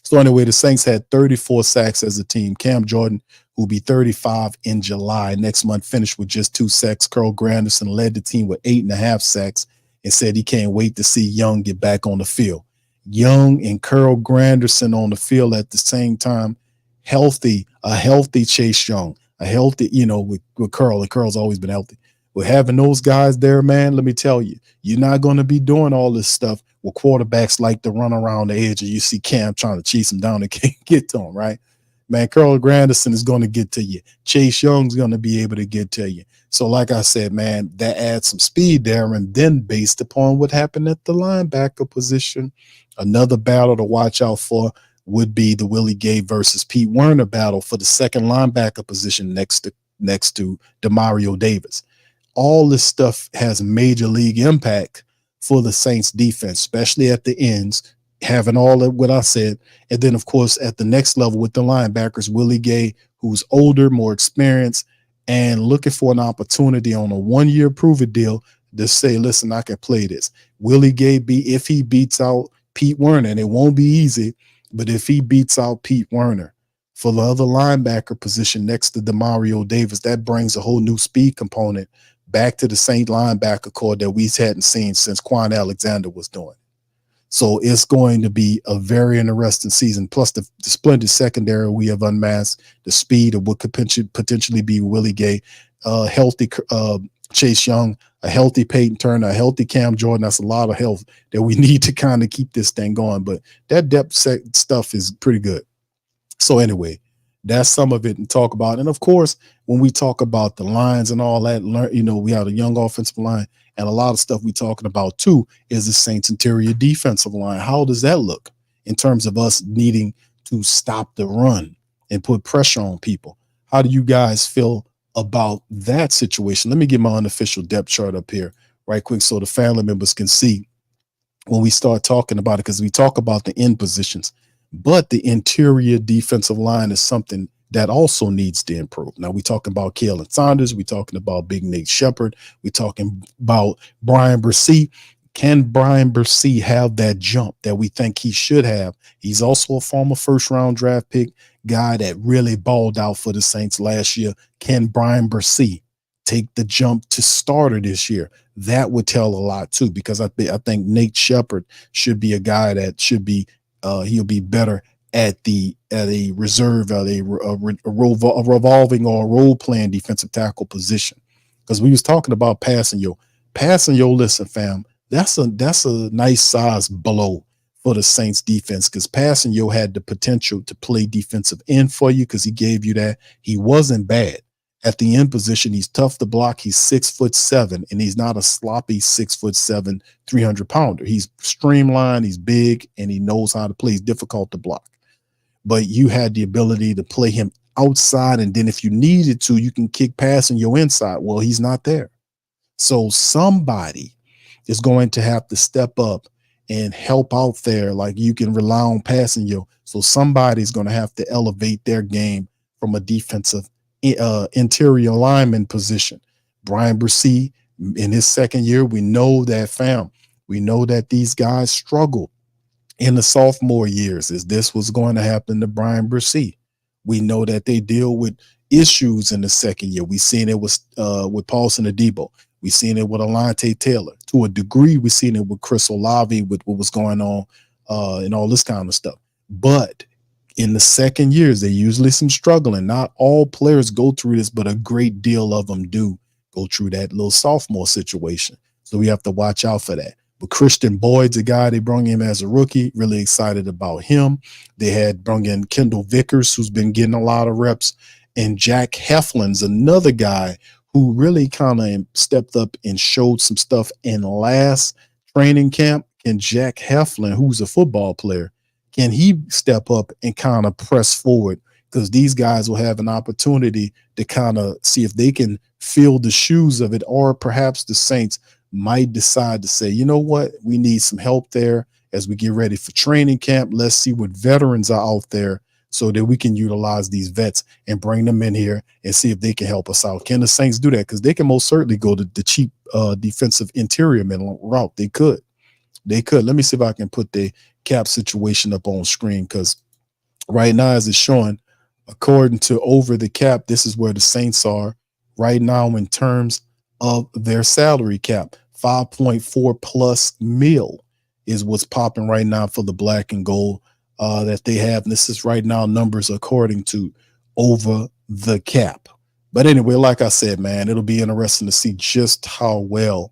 Speaker 5: So anyway, the Saints had 34 sacks as a team. Cam Jordan, who will be 35 in July next month, finished with just 2 sacks. Carl Granderson led the team with 8.5 sacks and said he can't wait to see Young get back on the field. Young and Carl Granderson on the field at the same time, a healthy Chase Young, a healthy, with Carl, and Carl's always been healthy. With having those guys there, man, let me tell you, you're not going to be doing all this stuff where quarterbacks like to run around the edge and you see Cam trying to chase him down and can't get to him, right? Man, Carl Granderson is going to get to you. Chase Young's going to be able to get to you. So like I said, man, that adds some speed there. And then based upon what happened at the linebacker position, another battle to watch out for would be the Willie Gay versus Pete Werner battle for the second linebacker position next to Demario Davis. All this stuff has major league impact for the Saints defense, especially at the ends, having all of what I said. And then, of course, at the next level with the linebackers, Willie Gay, who's older, more experienced, and looking for an opportunity on a 1-year prove-it deal to say, listen, I can play this. Willie Gay, if he beats out Pete Werner, and it won't be easy, but if he beats out Pete Werner for the other linebacker position next to Demario Davis, that brings a whole new speed component back to the Saint linebacker core that we hadn't seen since Quan Alexander was doing. So it's going to be a very interesting season. Plus the splendid secondary we have unmasked, the speed of what could potentially be Willie Gay, healthy Chase Young, a healthy Peyton Turner, a healthy Cam Jordan. That's a lot of health that we need to kind of keep this thing going. But that depth stuff is pretty good. So anyway, that's some of it and talk about. And of course, when we talk about the lines and all that, we have a young offensive line, and a lot of stuff we talking about too is the Saints interior defensive line. How does that look in terms of us needing to stop the run and put pressure on people? How do you guys feel about that situation? Let me get my unofficial depth chart up here right quick so the family members can see when we start talking about it, because we talk about the end positions. But the interior defensive line is something that also needs to improve. Now, we're talking about Kalen Saunders. We're talking about Big Nate Shepard. We're talking about Brian Bresee. Can Brian Bresee have that jump that we think he should have? He's also a former first-round draft pick guy that really balled out for the Saints last year. Can Brian Bresee take the jump to starter this year? That would tell a lot, too, because I think Nate Shepard should be a guy that should be he'll be better at a reserve, a revolving or role playing defensive tackle position. Because we was talking about Passanio. Listen, fam, that's a nice size blow for the Saints defense, because Passanio had the potential to play defensive end for you because he gave you that. He wasn't bad at the end position. He's tough to block. He's 6'7", and he's not a sloppy 6'7", 300-pounder. He's streamlined, he's big, and he knows how to play. He's difficult to block. But you had the ability to play him outside, and then if you needed to, you can kick passing your inside. Well, he's not there. So somebody is going to have to step up and help out there. Like, you can rely on passing you. So somebody's going to have to elevate their game from a defensive interior lineman position. Brian Bresee, in his second year, we know that these guys struggled in the sophomore years. Is this was going to happen to Brian Bresee? We know that they deal with issues in the second year. We've seen it with Paulson Adebo. We've seen it with Alante Taylor. To a degree, we've seen it with Chris Olave with what was going on and all this kind of stuff. But in the second years, there's usually some struggling. Not all players go through this, but a great deal of them do go through that little sophomore situation. So we have to watch out for that. But Christian Boyd's a guy, they brought him as a rookie. Really excited about him. They had brought in Kendall Vickers, who's been getting a lot of reps. And Jack Heflin's another guy who really kind of stepped up and showed some stuff in last training camp. And Jack Heflin, who's a football player, can he step up and kind of press forward because these guys will have an opportunity to kind of see if they can fill the shoes of it, or perhaps the Saints might decide to say, you know what, we need some help there as we get ready for training camp. Let's see what veterans are out there so that we can utilize these vets and bring them in here and see if they can help us out. Can the Saints do that? Because they can most certainly go to the cheap defensive interior man route. They could. Let me see if I can put the cap situation up on screen, because right now, as it's showing, according to Over the Cap, this is where the Saints are right now in terms of their salary cap. 5.4 plus mil is what's popping right now for the black and gold that they have. And this is right now numbers according to Over the Cap. But anyway, like I said, man, it'll be interesting to see just how well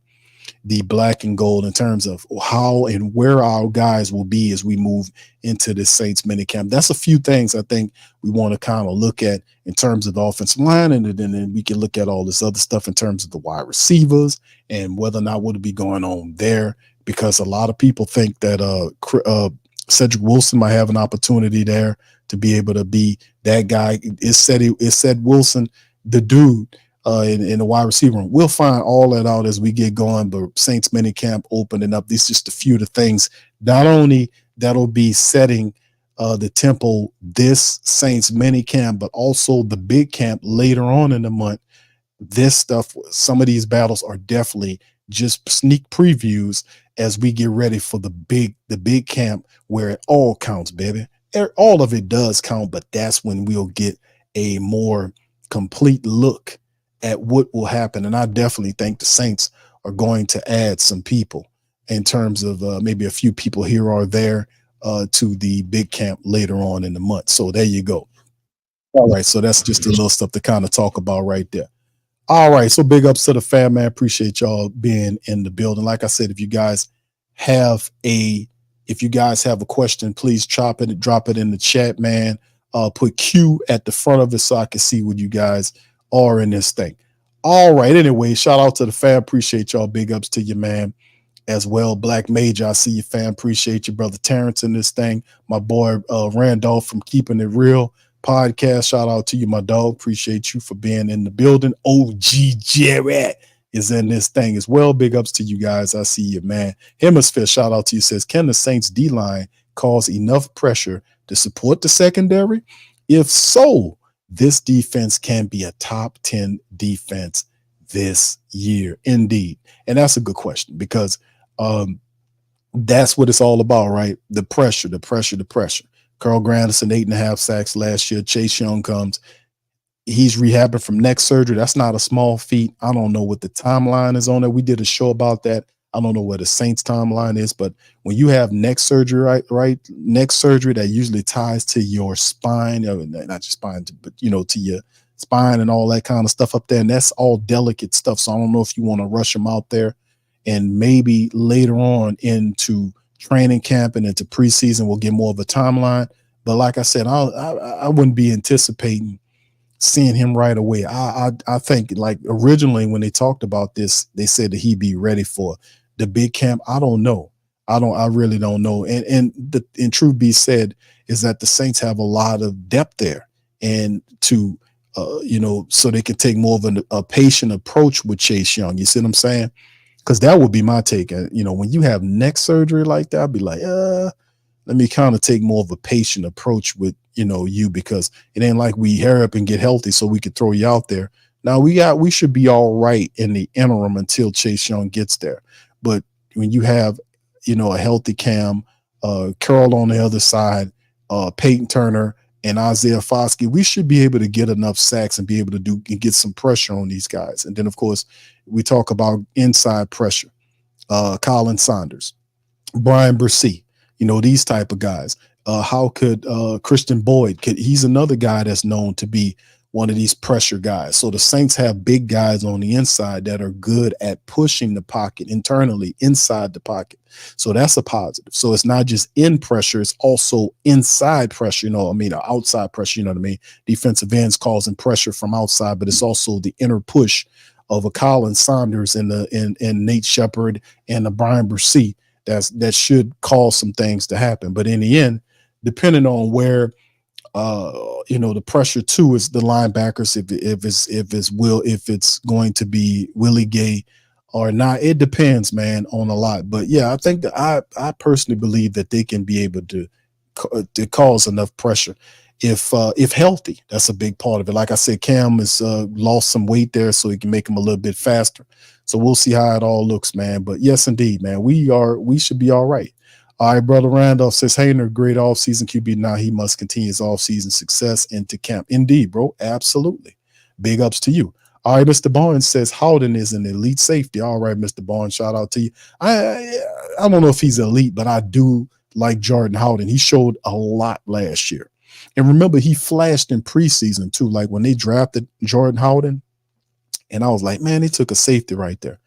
Speaker 5: the black and gold in terms of how and where our guys will be as we move into the Saints minicamp. That's a few things I think we want to kind of look at in terms of the offensive line, and then we can look at all this other stuff in terms of the wide receivers and whether or not what'll be going on there, because a lot of people think that Cedric Wilson might have an opportunity there to be able to be that guy. It said Wilson, the dude, in the wide receiver room. We'll find all that out as we get going, but Saints minicamp opening up. These are just a few of the things. Not only that'll be setting the tempo this Saints minicamp, but also the big camp later on in the month. This stuff, some of these battles are definitely just sneak previews as we get ready for the big camp where it all counts, baby. All of it does count, but that's when we'll get a more complete look at what will happen. And I definitely think the Saints are going to add some people in terms of maybe a few people here or there to the big camp later on in the month. So there you go. All right. So that's just a little stuff to kind of talk about right there. All right. So big ups to the fam, man. Appreciate y'all being in the building. Like I said, if you guys have a question, please drop it in the chat, man. Put Q at the front of it so I can see what you guys are in this thing. All right. Anyway, shout out to the fam. Appreciate y'all. Big ups to you, man, as well. Black Major, I see you, fam. Appreciate you, brother Terrence, in this thing. My boy Randolph from Keeping It Real podcast. Shout out to you, my dog. Appreciate you for being in the building. OG Jarrett is in this thing as well. Big ups to you guys. I see you, man. Hemisphere, shout out to you. Says, can the Saints D-line cause enough pressure to support the secondary? If so, this defense can be a top 10 defense this year. Indeed. And that's a good question, because that's what it's all about, right? The pressure. Carl Granderson, 8.5 sacks last year. Chase Young comes. He's rehabbing from neck surgery. That's not a small feat. I don't know what the timeline is on it. We did a show about that. I don't know what the Saints timeline is, but when you have neck surgery, right? Neck surgery that usually ties to your spine, not your spine, but to your spine and all that kind of stuff up there. And that's all delicate stuff. So I don't know if you want to rush them out there, and maybe later on into training camp and into preseason, we'll get more of a timeline. But like I said, I wouldn't be anticipating seeing him right away. I think, like, originally when they talked about this, they said that he'd be ready for the big camp. I don't know. I really don't know. And truth be said is that the Saints have a lot of depth there, and to so they can take more of a patient approach with Chase Young. You see what I'm saying? Because that would be my take. When you have neck surgery like that, I'd be like, let me kind of take more of a patient approach with you, because it ain't like we hurry up and get healthy so we could throw you out there. Now we should be all right in the interim until Chase Young gets there. But when you have a healthy Cam, Carroll on the other side, Peyton Turner and Isaiah Foskey, we should be able to get enough sacks and be able to get some pressure on these guys. And then, of course, we talk about inside pressure. Colin Saunders, Brian Bursey, these type of guys. How could Christian Boyd, he's another guy that's known to be one of these pressure guys. So the Saints have big guys on the inside that are good at pushing the pocket internally inside the pocket. So that's a positive. So it's not just in pressure, it's also inside pressure, outside pressure, defensive ends causing pressure from outside, but it's also the inner push of a Colin Saunders and Nate Shepard and a Brian Bursey that should cause some things to happen. But in the end, depending on where The pressure too is the linebackers. If it's going to be Willie Gay or not, it depends, man, on a lot. But yeah, I think that I personally believe that they can be able to cause enough pressure if healthy. That's a big part of it. Like I said, Cam has lost some weight there, so he can make him a little bit faster. So we'll see how it all looks, man. But yes, indeed, man, we should be all right. All right, Brother Randolph says, Hayner, great offseason QB. Now he must continue his offseason success into camp. Indeed, bro. Absolutely. Big ups to you. All right, Mr. Barnes says Howden is an elite safety. All right, Mr. Barnes, shout out to you. I don't know if he's elite, but I do like Jordan Howden. He showed a lot last year. And remember, he flashed in preseason too. Like when they drafted Jordan Howden, and I was like, man, they took a safety right there.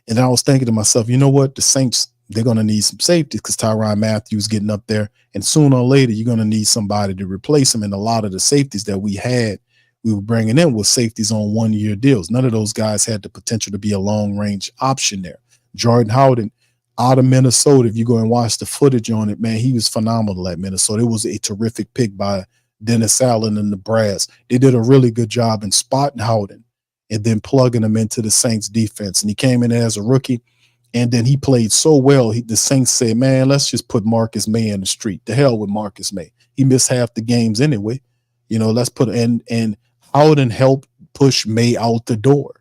Speaker 5: And I was thinking to myself, you know what? The Saints, they're going to need some safety because Tyrann Mathieu getting up there. And sooner or later, you're going to need somebody to replace him. And a lot of the safeties that we were bringing in was safeties on 1-year deals. None of those guys had the potential to be a long-range option there. Jordan Howden out of Minnesota, if you go and watch the footage on it, man, he was phenomenal at Minnesota. It was a terrific pick by Dennis Allen and the Brass. They did a really good job in spotting Howden and then plugging him into the Saints defense. And he came in as a rookie, and then he played so well. The Saints said, man, let's just put Marcus May in the street. The hell with Marcus May. He missed half the games anyway. Let's put and Howden helped push May out the door.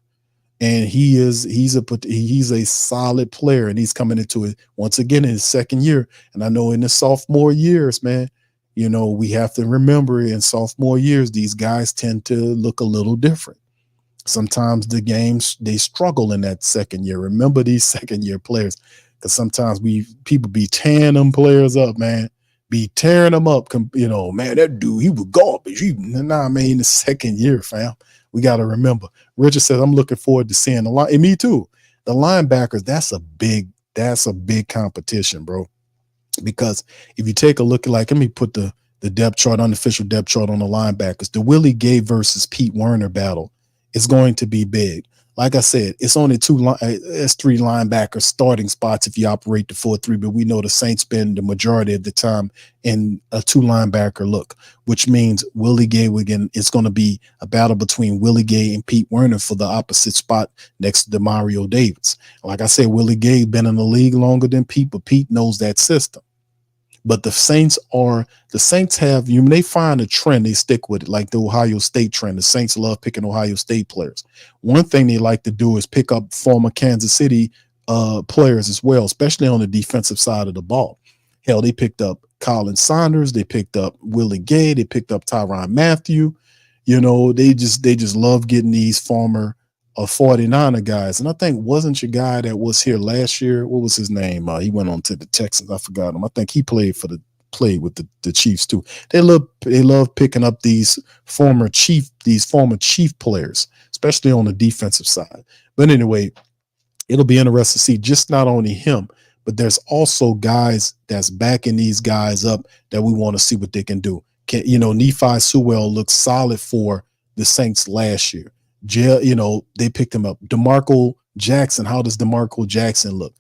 Speaker 5: And he's a solid player, and he's coming into it once again in his second year. And I know in his sophomore years, man, we have to remember in sophomore years, these guys tend to look a little different. Sometimes the games, they struggle in that second year. Remember these second year players, because sometimes people be tearing them players up, man. Be tearing them up. Man, that dude, he was garbage. Nah, man, in the second year, fam. We got to remember. Richard says, I'm looking forward to seeing the line. And me too. The linebackers, that's a big competition, bro. Because if you take a look at, let me put the depth chart, unofficial depth chart on the linebackers. The Willie Gay versus Pete Werner battle is going to be big. Like I said, it's only it's 3 linebacker starting spots if you operate the 4-3, but we know the Saints spend the majority of the time in a 2 linebacker look, which means Willie Gay it's going to be a battle between Willie Gay and Pete Werner for the opposite spot next to Demario Davis. Like I said, Willie Gay been in the league longer than Pete, but Pete knows that system. But the Saints have, when they find a trend, they stick with it, like the Ohio State trend. The Saints love picking Ohio State players. One thing they like to do is pick up former Kansas City players as well, especially on the defensive side of the ball. Hell, they picked up Colin Saunders. They picked up Willie Gay. They picked up Tyrann Mathieu. They just love getting these former 49er guys. And I think, wasn't your guy that was here last year? What was his name? He went on to the Texans. I forgot him. I think he played with the Chiefs too. They love picking up these former Chief players, especially on the defensive side. But anyway, it'll be interesting to see just not only him, but there's also guys that's backing these guys up that we want to see what they can do. Nephi Sewell looked solid for the Saints last year. They picked him up. DeMarco Jackson, how does DeMarco Jackson look?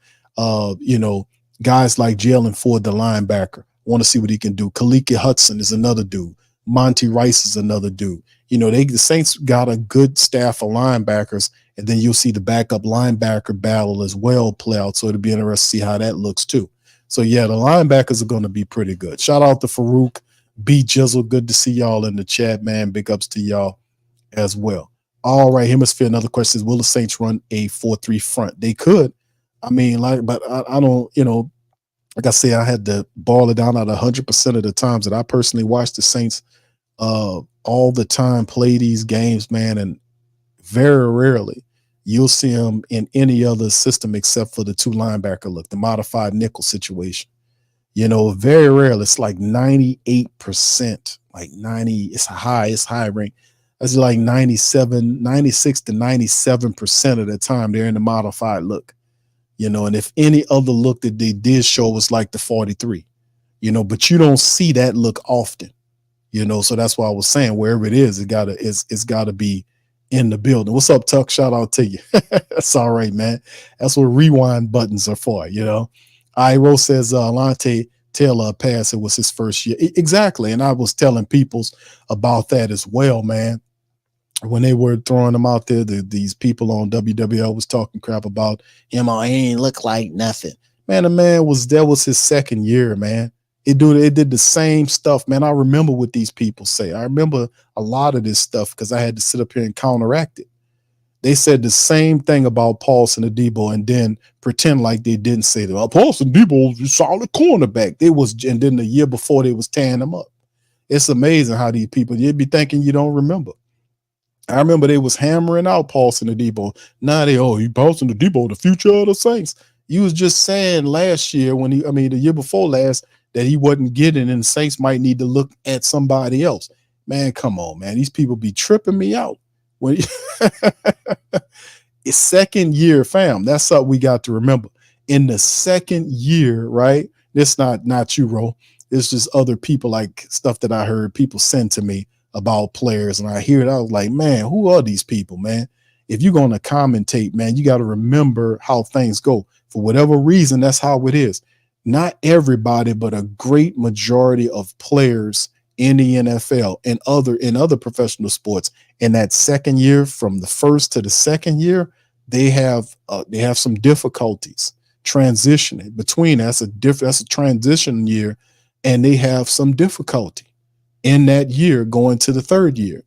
Speaker 5: Guys like Jalen Ford, the linebacker, want to see what he can do. Kaliki Hudson is another dude. Monty Rice is another dude. The Saints got a good staff of linebackers, and then you'll see the backup linebacker battle as well play out. So it'll be interesting to see how that looks too. So yeah, the linebackers are going to be pretty good. Shout out to Farouk, B Jizzle. Good to see y'all in the chat, man. Big ups to y'all as well. All right, Hemisphere. Another question is, will the Saints run a 4-3 front? They could. But I don't, like I say, I had to ball it down at 100% of the times that I personally watched the Saints all the time play these games, man. And very rarely you'll see them in any other system except for the 2 linebacker look, the modified nickel situation. Very rarely. It's like 98%, like 90. It's high rank. That's like 96 to 97% of the time they're in the modified look, and if any other look that they did show was like the 43, but you don't see that look often, so that's why I was saying wherever it is, it's gotta be in the building. What's up, Tuck? Shout out to you. That's all right, man. That's what rewind buttons are for, Iro says, Alante, Taylor pass. It was his first year. Exactly. And I was telling people about that as well, man. When they were throwing him out there, these people on WWL was talking crap about him. Oh, he ain't look like nothing. Man, that was his second year, man. It did the same stuff, man. I remember what these people say. I remember a lot of this stuff because I had to sit up here and counteract it. They said the same thing about Paulson Adebo and then pretend like they didn't say that. Well, Paulson Adebo was a solid cornerback. And then the year before they was tearing him up. It's amazing how these people, you'd be thinking you don't remember. I remember they was hammering out Paulson Adebo. Now Paulson Adebo, the future of the Saints. You was just saying last year the year before last, that he wasn't getting, and the Saints might need to look at somebody else. Man, come on, man. These people be tripping me out. When it's second year, fam. That's something we got to remember. In the second year, right? It's not you, Ro. It's just other people, like stuff that I heard people send to me about players, and I hear it. I was like, man, who are these people, man? If you're going to commentate, man, you got to remember how things go. For whatever reason, that's how it is. Not everybody, but a great majority of players in the NFL and other professional sports in that second year, from the first to the second year, they have some difficulties transitioning between. That's a transition year, and they have some difficulty in that year going to the third year.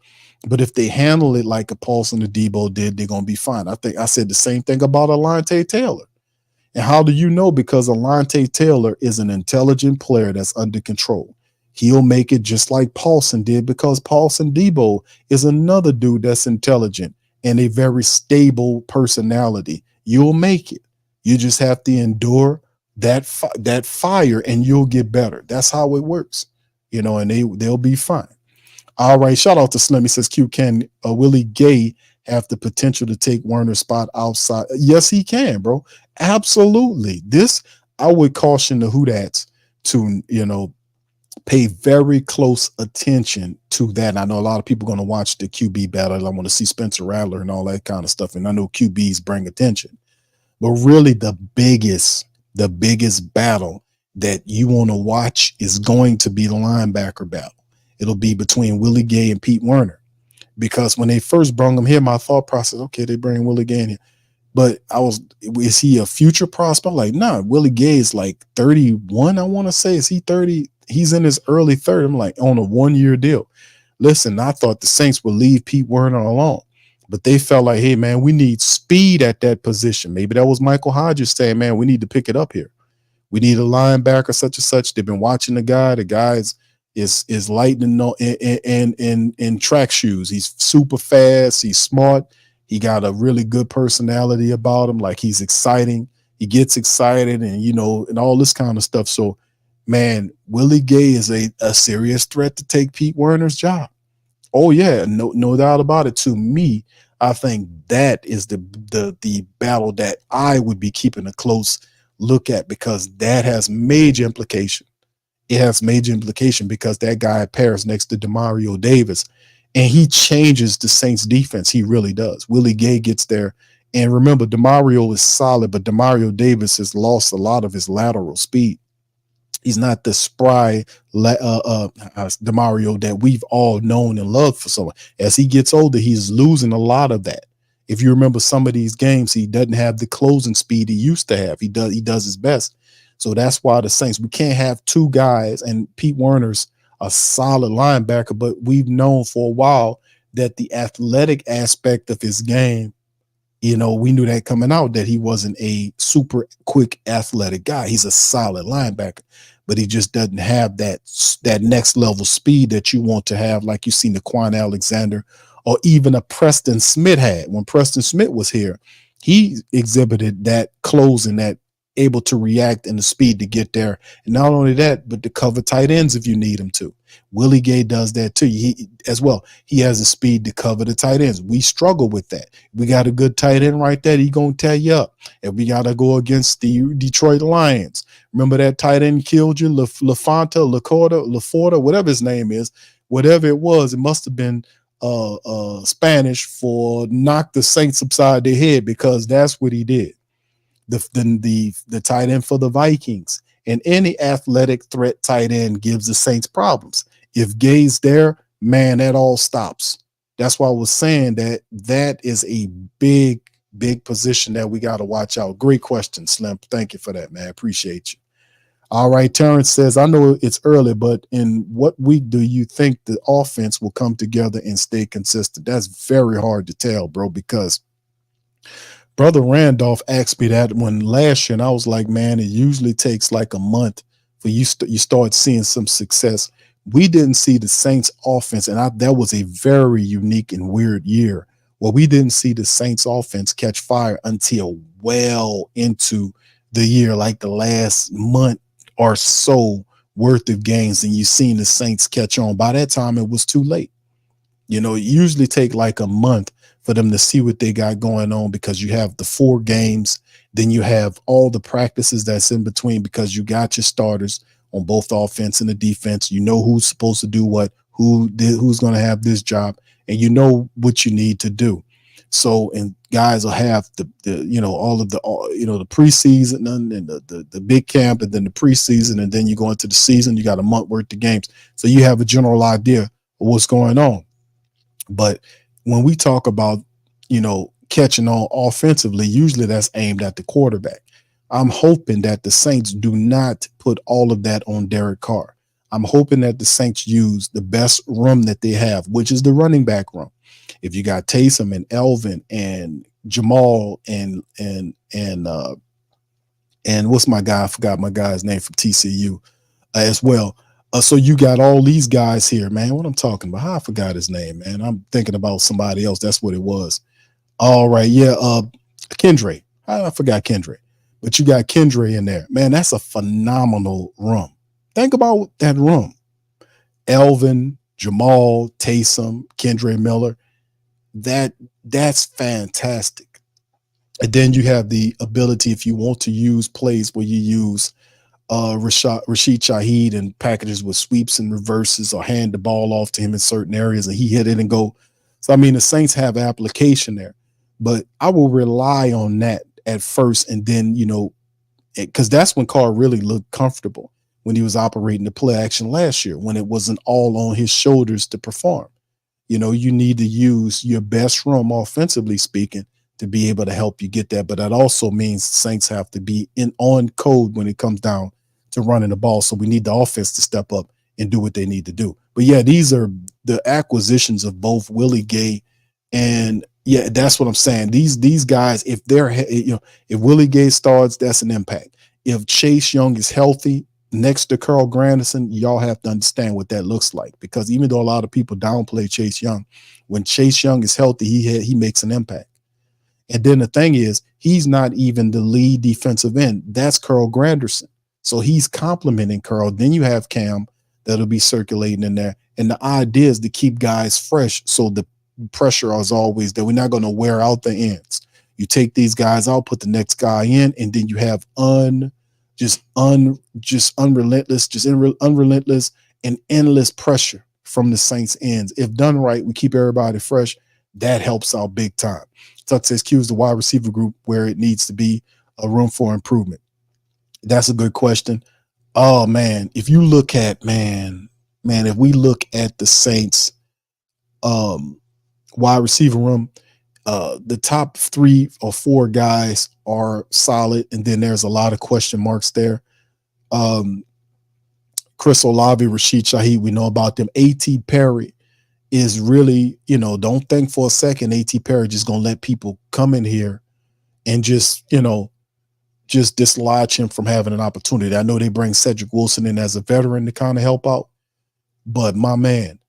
Speaker 5: But if they handle it like a Paulson Adebo did, they're going to be fine. I think I said the same thing about Alontae Taylor. And how do you know? Because Alontae Taylor is an intelligent player that's under control. He'll make it just like Paulson did, because Paulson Adebo is another dude that's intelligent and a very stable personality. You'll make it. You just have to endure that fire and you'll get better. That's how it works, and they'll be fine. All right. Shout out to Slim. He says, Q, can Willie Gay have the potential to take Werner's spot outside? Yes, he can, bro. Absolutely. I would caution the Who-Dats to, pay very close attention to that. I know a lot of people are going to watch the QB battle. I want to see Spencer Rattler and all that kind of stuff. And I know QBs bring attention, but really the biggest battle that you want to watch is going to be the linebacker battle. It'll be between Willie Gay and Pete Werner, because when they first brought him here, my thought process, okay, they bring Willie Gay in here. But is he a future prospect? Like, nah, Willie Gay is like 31, I want to say. Is he 30? He's in his early 30s. I'm like, on a 1-year deal. Listen, I thought the Saints would leave Pete Werner alone, but they felt like, hey, man, we need speed at that position. Maybe that was Michael Hodges saying, man, we need to pick it up here. We need a linebacker, such and such. They've been watching the guy. The guy is lightning in track shoes. He's super fast. He's smart. He got a really good personality about him. Like, he's exciting. He gets excited and all this kind of stuff. So, man, Willie Gay is a serious threat to take Pete Werner's job. Oh yeah, no doubt about it. To me, I think that is the battle that I would be keeping a close look at, because that has major implication. It has major implication because that guy pairs next to Demario Davis, and he changes the Saints defense. He really does. Willie Gay gets there. And remember, Demario is solid, but Demario Davis has lost a lot of his lateral speed. He's not the spry Demario that we've all known and loved for so long. As he gets older, he's losing a lot of that. If you remember some of these games, he doesn't have the closing speed he used to have. He does his best. So that's why the Saints, we can't have two guys, and Pete Werner's a solid linebacker, but we've known for a while that the athletic aspect of his game, we knew that coming out, that he wasn't a super quick athletic guy. He's a solid linebacker, but he just doesn't have that next level speed that you want to have, like you see Naquan Alexander or even a Preston Smith had. When Preston Smith was here, he exhibited that closing, that able to react and the speed to get there. And not only that, but to cover tight ends if you need him to. Willie Gay does that too. He has the speed to cover the tight ends. We struggle with that. We got a good tight end right there. He gonna tear you up. And we got to go against the Detroit Lions. Remember that tight end killed you, Laforta, whatever his name is, whatever it was. It must have been Spanish for knock the Saints upside their head, because that's what he did. The tight end for the Vikings, And any athletic threat tight end gives the Saints problems. If Gay's there, man, that all stops. That's why I was saying that is a big position that we got to watch out. Great question, Slim. Thank you for that, man. Appreciate you. All right, Terrence says, I know it's early, but in what week do you think the offense will come together and stay consistent? That's very hard to tell, bro, because Brother Randolph asked me that when last year, and I was like, man, it usually takes like a month for you start seeing some success. We didn't see the Saints offense, and that was a very unique and weird year where we didn't see the Saints offense catch fire until well into the year, like the last month or so worth of games, and you've seen the Saints catch on. By that time, it was too late. You know, it usually take like a month for them to see what they got going on because you have the 4 games, then you have all the practices that's in between because you got your starters on both offense and the defense. You know who's supposed to do what, who's going to have this job, and you know what you need to do. So, and guys will have the preseason and the big camp, and then the preseason, and then you go into the season. You got a month worth of games, so you have a general idea of what's going on. But when we talk about, catching on offensively, usually that's aimed at the quarterback. I'm hoping that the Saints do not put all of that on Derek Carr. I'm hoping that the Saints use the best room that they have, which is the running back room. If you got Taysom and Elvin and Jamal and what's my guy? I forgot my guy's name from TCU as well. So you got all these guys here, man. What I'm talking about? I forgot his name, man. I'm thinking about somebody else. That's what it was. All right, yeah. Kendra. I forgot Kendra, but you got Kendra in there, man. That's a phenomenal room. Think about that room: Elvin, Jamal, Taysom, Kendra Miller. That's fantastic. And then you have the ability, if you want to use plays where you use Rashid Shaheed and packages with sweeps and reverses, or hand the ball off to him in certain areas and he hit it and go. So, I mean, the Saints have application there, but I will rely on that at first. And then, because that's when Carr really looked comfortable, when he was operating the play action last year, when it wasn't all on his shoulders to perform. You need to use your best room, offensively speaking, to be able to help you get that. But that also means the Saints have to be on code when it comes down to running the ball. So we need the offense to step up and do what they need to do. But yeah, these are the acquisitions of both Willie Gay and that's what I'm saying. These guys, if they're, if Willie Gay starts, that's an impact. If Chase Young is healthy next to Carl Granderson, y'all have to understand what that looks like, because even though a lot of people downplay Chase Young, when Chase Young is healthy, he makes an impact. And then the thing is, he's not even the lead defensive end. That's Carl Granderson. So he's complimenting Carl. Then you have Cam that'll be circulating in there. And the idea is to keep guys fresh, so the pressure is always there. We're not going to wear out the ends. You take these guys out, put the next guy in, and then you have unrelentless and endless pressure from the Saints ends. If done right, we keep everybody fresh. That helps out big time. Tuck says Q is the wide receiver group where it needs to be a room for improvement. That's a good question. Oh man, if you look at if we look at the Saints wide receiver room, the top 3 or 4 guys are solid, and then there's a lot of question marks there. Chris Olave, Rashid Shaheed, we know about them. A.T. Perry is really, don't think for a second A.T. Perry just gonna let people come in here and just dislodge him from having an opportunity. I know they bring Cedric Wilson in as a veteran to kind of help out, but my man,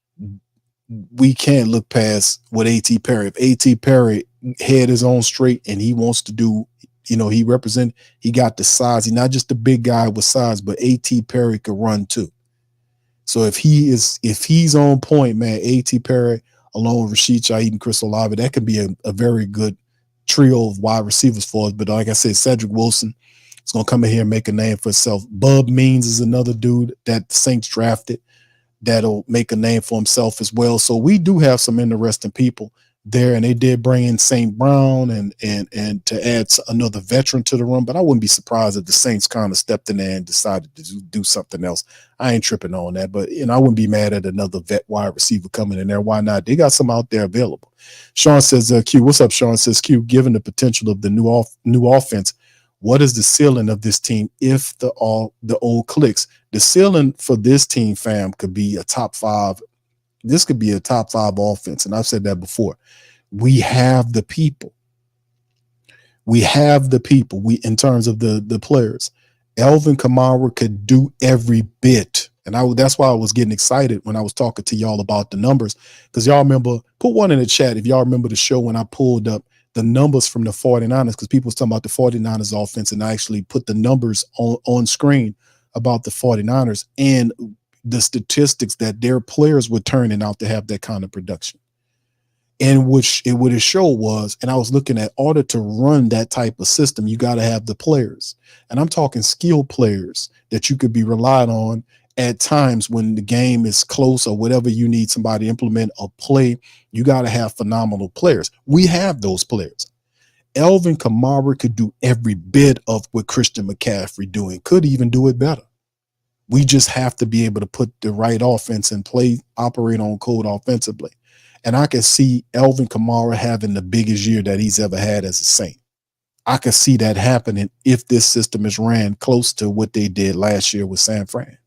Speaker 5: we can't look past what A.T. Perry. If A.T. Perry head is on straight and he wants to do, he got the size. He's not just a big guy with size, but A.T. Perry could run too. So if he's on point, man, A.T. Perry along with Rashid Shaheed and Chris Olave, that could be a very good trio of wide receivers for us. But like I said, Cedric Wilson is going to come in here and make a name for himself. Bub Means is another dude that the Saints drafted that'll make a name for himself as well. So we do have some interesting people there, and they did bring in St. Brown and to add another veteran to the room. But I wouldn't be surprised if the Saints kind of stepped in there and decided to do something else. I ain't tripping on that, but I wouldn't be mad at another vet wide receiver coming in there. Why not? They got some out there available. Sean says, Q, what's up, Sean? Says, Q, given the potential of the new offense, what is the ceiling of this team if the old clicks? The ceiling for this team, fam, could be a top 5. This could be a top 5 offense, and I've said that before. We have the people. We have the people. In terms of the players, Alvin Kamara could do every bit, and that's why I was getting excited when I was talking to y'all about the numbers, because y'all remember. Put one in the chat if y'all remember the show when I pulled up the numbers from the 49ers, because people was talking about the 49ers offense, and I actually put the numbers on screen about the 49ers and the statistics that their players were turning out to have that kind of production. And what it showed was, and I was looking at, order to run that type of system, you got to have the players. And I'm talking skilled players that you could be relied on at times when the game is close or whatever you need somebody to implement a play. You got to have phenomenal players. We have those players. Alvin Kamara could do every bit of what Christian McCaffrey doing, could even do it better. We just have to be able to put the right offense in play, operate on code offensively. And I can see Alvin Kamara having the biggest year that he's ever had as a Saint. I can see that happening if this system is ran close to what they did last year with San Fran.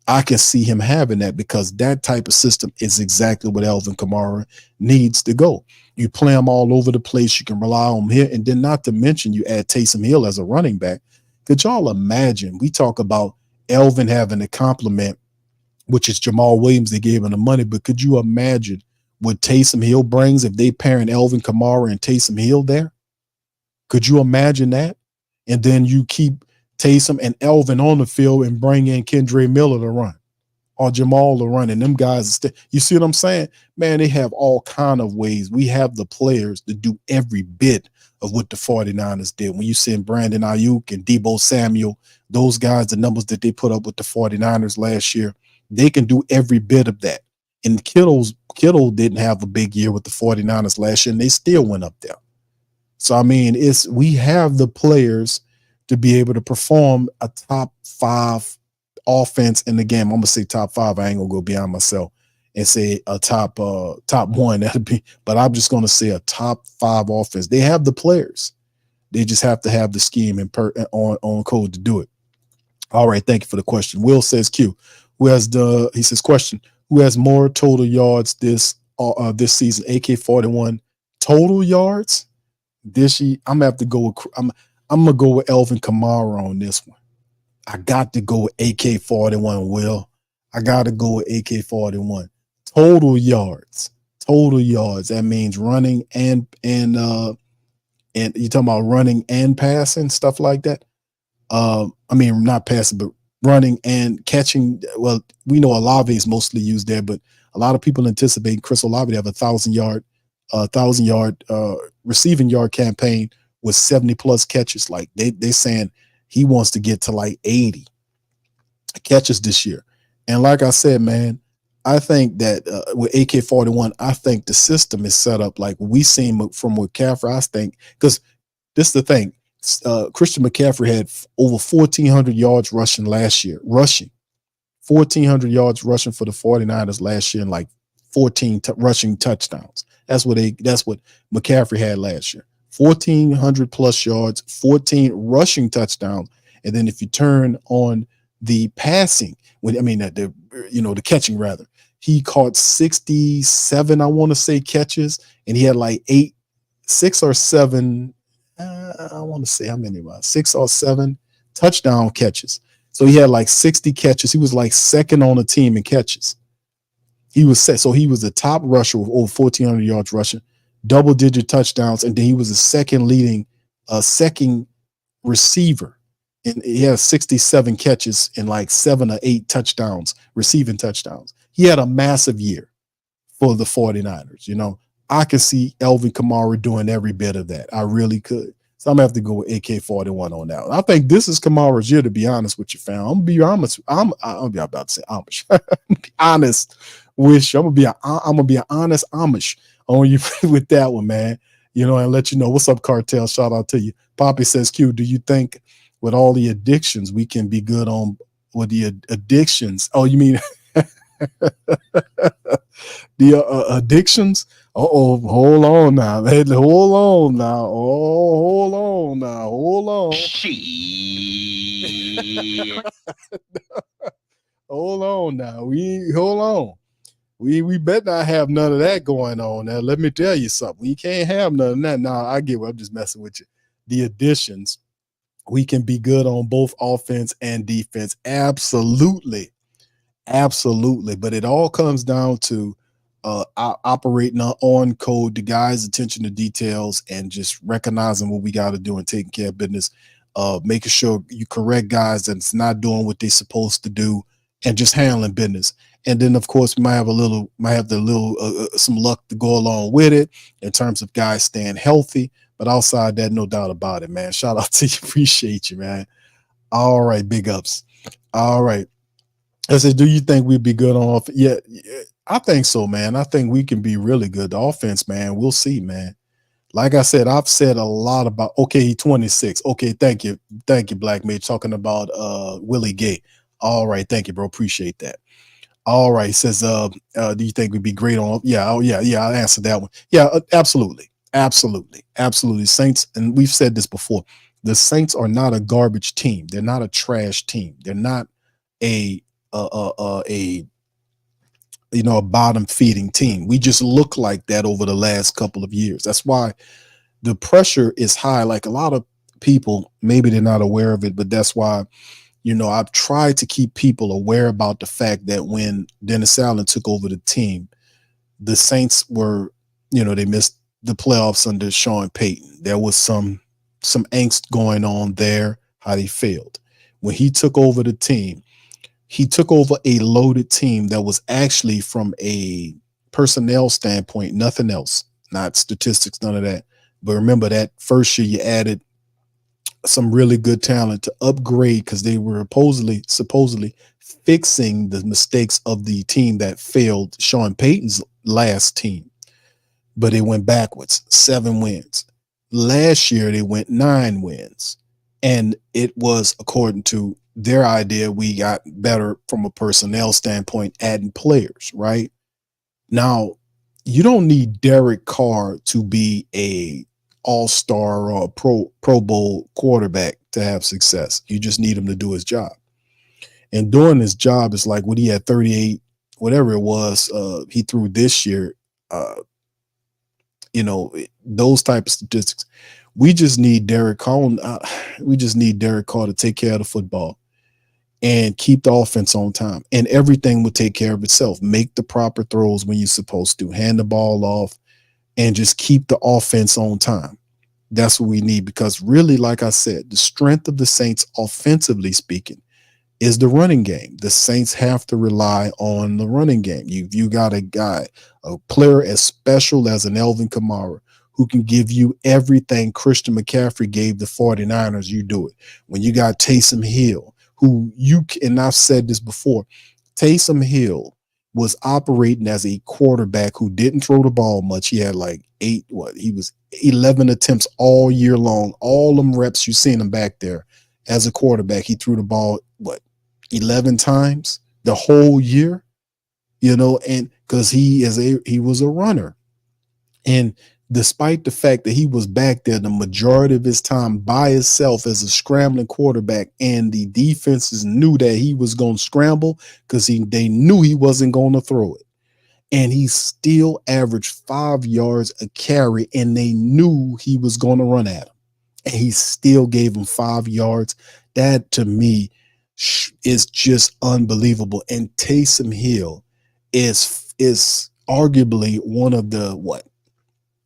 Speaker 5: I can see him having that, because that type of system is exactly what Alvin Kamara needs to go. You play him all over the place. You can rely on him here. And then not to mention you add Taysom Hill as a running back. Could y'all imagine? We talk about Alvin having a complement, which is Jamal Williams. They gave him the money. But could you imagine what Taysom Hill brings if they pairing Alvin Kamara and Taysom Hill there? Could you imagine that? And then you keep Taysom and Alvin on the field and bring in Kendre Miller to run, or Jamal to run, and them guys. You see what I'm saying? Man, they have all kind of ways. We have the players to do every bit of what the 49ers did. When you send Brandon Ayuk and Deebo Samuel, those guys, the numbers that they put up with the 49ers last year, they can do every bit of that. And Kittle didn't have a big year with the 49ers last year, and they still went up there. So, I mean, we have the players to be able to perform a top 5 offense in the game. I'm going to say top 5. I ain't going to go beyond myself and say a top 1. That'd be, but I'm just going to say a top 5 offense. They have the players. They just have to have the scheme and on code to do it. All right. Thank you for the question. Will says, Q, he says, question, who has more total yards this season? AK-41 total yards this year. I'm gonna have to go with I'm gonna go with Alvin Kamara on this one. I got to go with AK-41. Will, I got to go with AK-41 total yards. That means running and you're talking about running and passing, stuff like that. I mean, not passing, but running and catching. Well, we know Olave is mostly used there, but a lot of people anticipate Chris Olave to have a 1,000-yard receiving yard campaign with 70+ catches. Like they saying he wants to get to like 80 catches this year. And like I said, man, I think that with AK-41, I think the system is set up like we seen from McCaffrey. I think, because this is the thing. Christian McCaffrey had over 1,400 yards rushing last year. 1,400 yards rushing for the 49ers last year, and like 14 rushing touchdowns. That's what McCaffrey had last year. 1,400 plus yards, 14 rushing touchdowns. And then if you turn on the passing, the catching rather, he caught 67, I want to say, catches, and he had like 6 or 7. I want to say how many? 6 or 7 touchdown catches. So he had like 60 catches. He was like second on the team in catches. He was the top rusher with over 1,400 yards rushing, double-digit touchdowns, and then he was the second receiver. And he had 67 catches and like 7 or 8 touchdowns, receiving touchdowns. He had a massive year for the 49ers. I could see Alvin Kamara doing every bit of that. I really could. So I'm going to have to go with AK-41 on that one. I think this is Kamara's year, to be honest with you, fam. I'm going to be honest. I'm about to say Amish. Be honest with you. I'm going to be an honest Amish. on you with that one, man. You know, and let you know. What's up, Cartel? Shout out to you. Poppy says, Q, do you think with all the addictions we can be good on with the addictions? Oh, you mean the addictions? Uh-oh, hold on now. Hold on now. Oh, hold on now. Hold on. Hold on now. Hold on. We better not have none of that going on now. Let me tell you something. We can't have none of that. Now, I get what I'm just messing with you. The additions, we can be good on both offense and defense. Absolutely. Absolutely. But it all comes down to operating on code, the guys' attention to details, and just recognizing what we got to do and taking care of business. Making sure you correct guys that's not doing what they're supposed to do, and just handling business. And then, of course, we might have some luck to go along with it in terms of guys staying healthy. But outside that, no doubt about it, man. Shout out to you. Appreciate you, man. All right, big ups. All right. I said, do you think we'd be good on offense? Yeah, I think so, man. I think we can be really good. The offense, man, we'll see, man. Like I said, I've said a lot about, okay, 26. Okay, thank you. Thank you, Black Mage, talking about Willie Gay. All right, thank you, bro. Appreciate that. All right, says, do you think we'd be great on? Yeah, I'll answer that one. Yeah, absolutely. Saints, and we've said this before, the Saints are not a garbage team. They're not a trash team. They're not a bottom feeding team. We just look like that over the last couple of years. That's why the pressure is high. Like a lot of people, maybe they're not aware of it, but that's why, I've tried to keep people aware about the fact that when Dennis Allen took over the team, the Saints were, they missed the playoffs under Sean Payton. There was some angst going on there, how they failed. When he took over the team, he took over a loaded team that was actually, from a personnel standpoint, nothing else, not statistics, none of that. But remember that first year you added some really good talent to upgrade, because they were supposedly fixing the mistakes of the team that failed Sean Payton's last team. But it went backwards, 7 wins. Last year they went 9 wins. And it was, according to their idea, we got better from a personnel standpoint, adding players, right? Now, you don't need Derek Carr to be a all-star or a pro bowl quarterback to have success. You just need him to do his job. And doing his job is like what he had 38, whatever it was, he threw this year, those type of statistics. We just need Derek Carr. We just need Derek Carr to take care of the football and keep the offense on time, and everything will take care of itself. Make the proper throws when you're supposed to, hand the ball off, and just keep the offense on time. That's what we need, because really, like I said, the strength of the Saints, offensively speaking, is the running game. The Saints have to rely on the running game. You got a player as special as an Alvin Kamara, who can give you everything Christian McCaffrey gave the 49ers, you do it. When you got Taysom Hill, and I've said this before, Taysom Hill was operating as a quarterback who didn't throw the ball much. He had like 11 attempts all year long. All them reps, you seen him back there as a quarterback. He threw the ball, 11 times the whole year, and because he was a runner. And despite the fact that he was back there the majority of his time by himself as a scrambling quarterback, and the defenses knew that he was going to scramble because they knew he wasn't going to throw it. And he still averaged 5 yards a carry, and they knew he was going to run at him. And he still gave him 5 yards. That, to me, is just unbelievable. And Taysom Hill is arguably one of the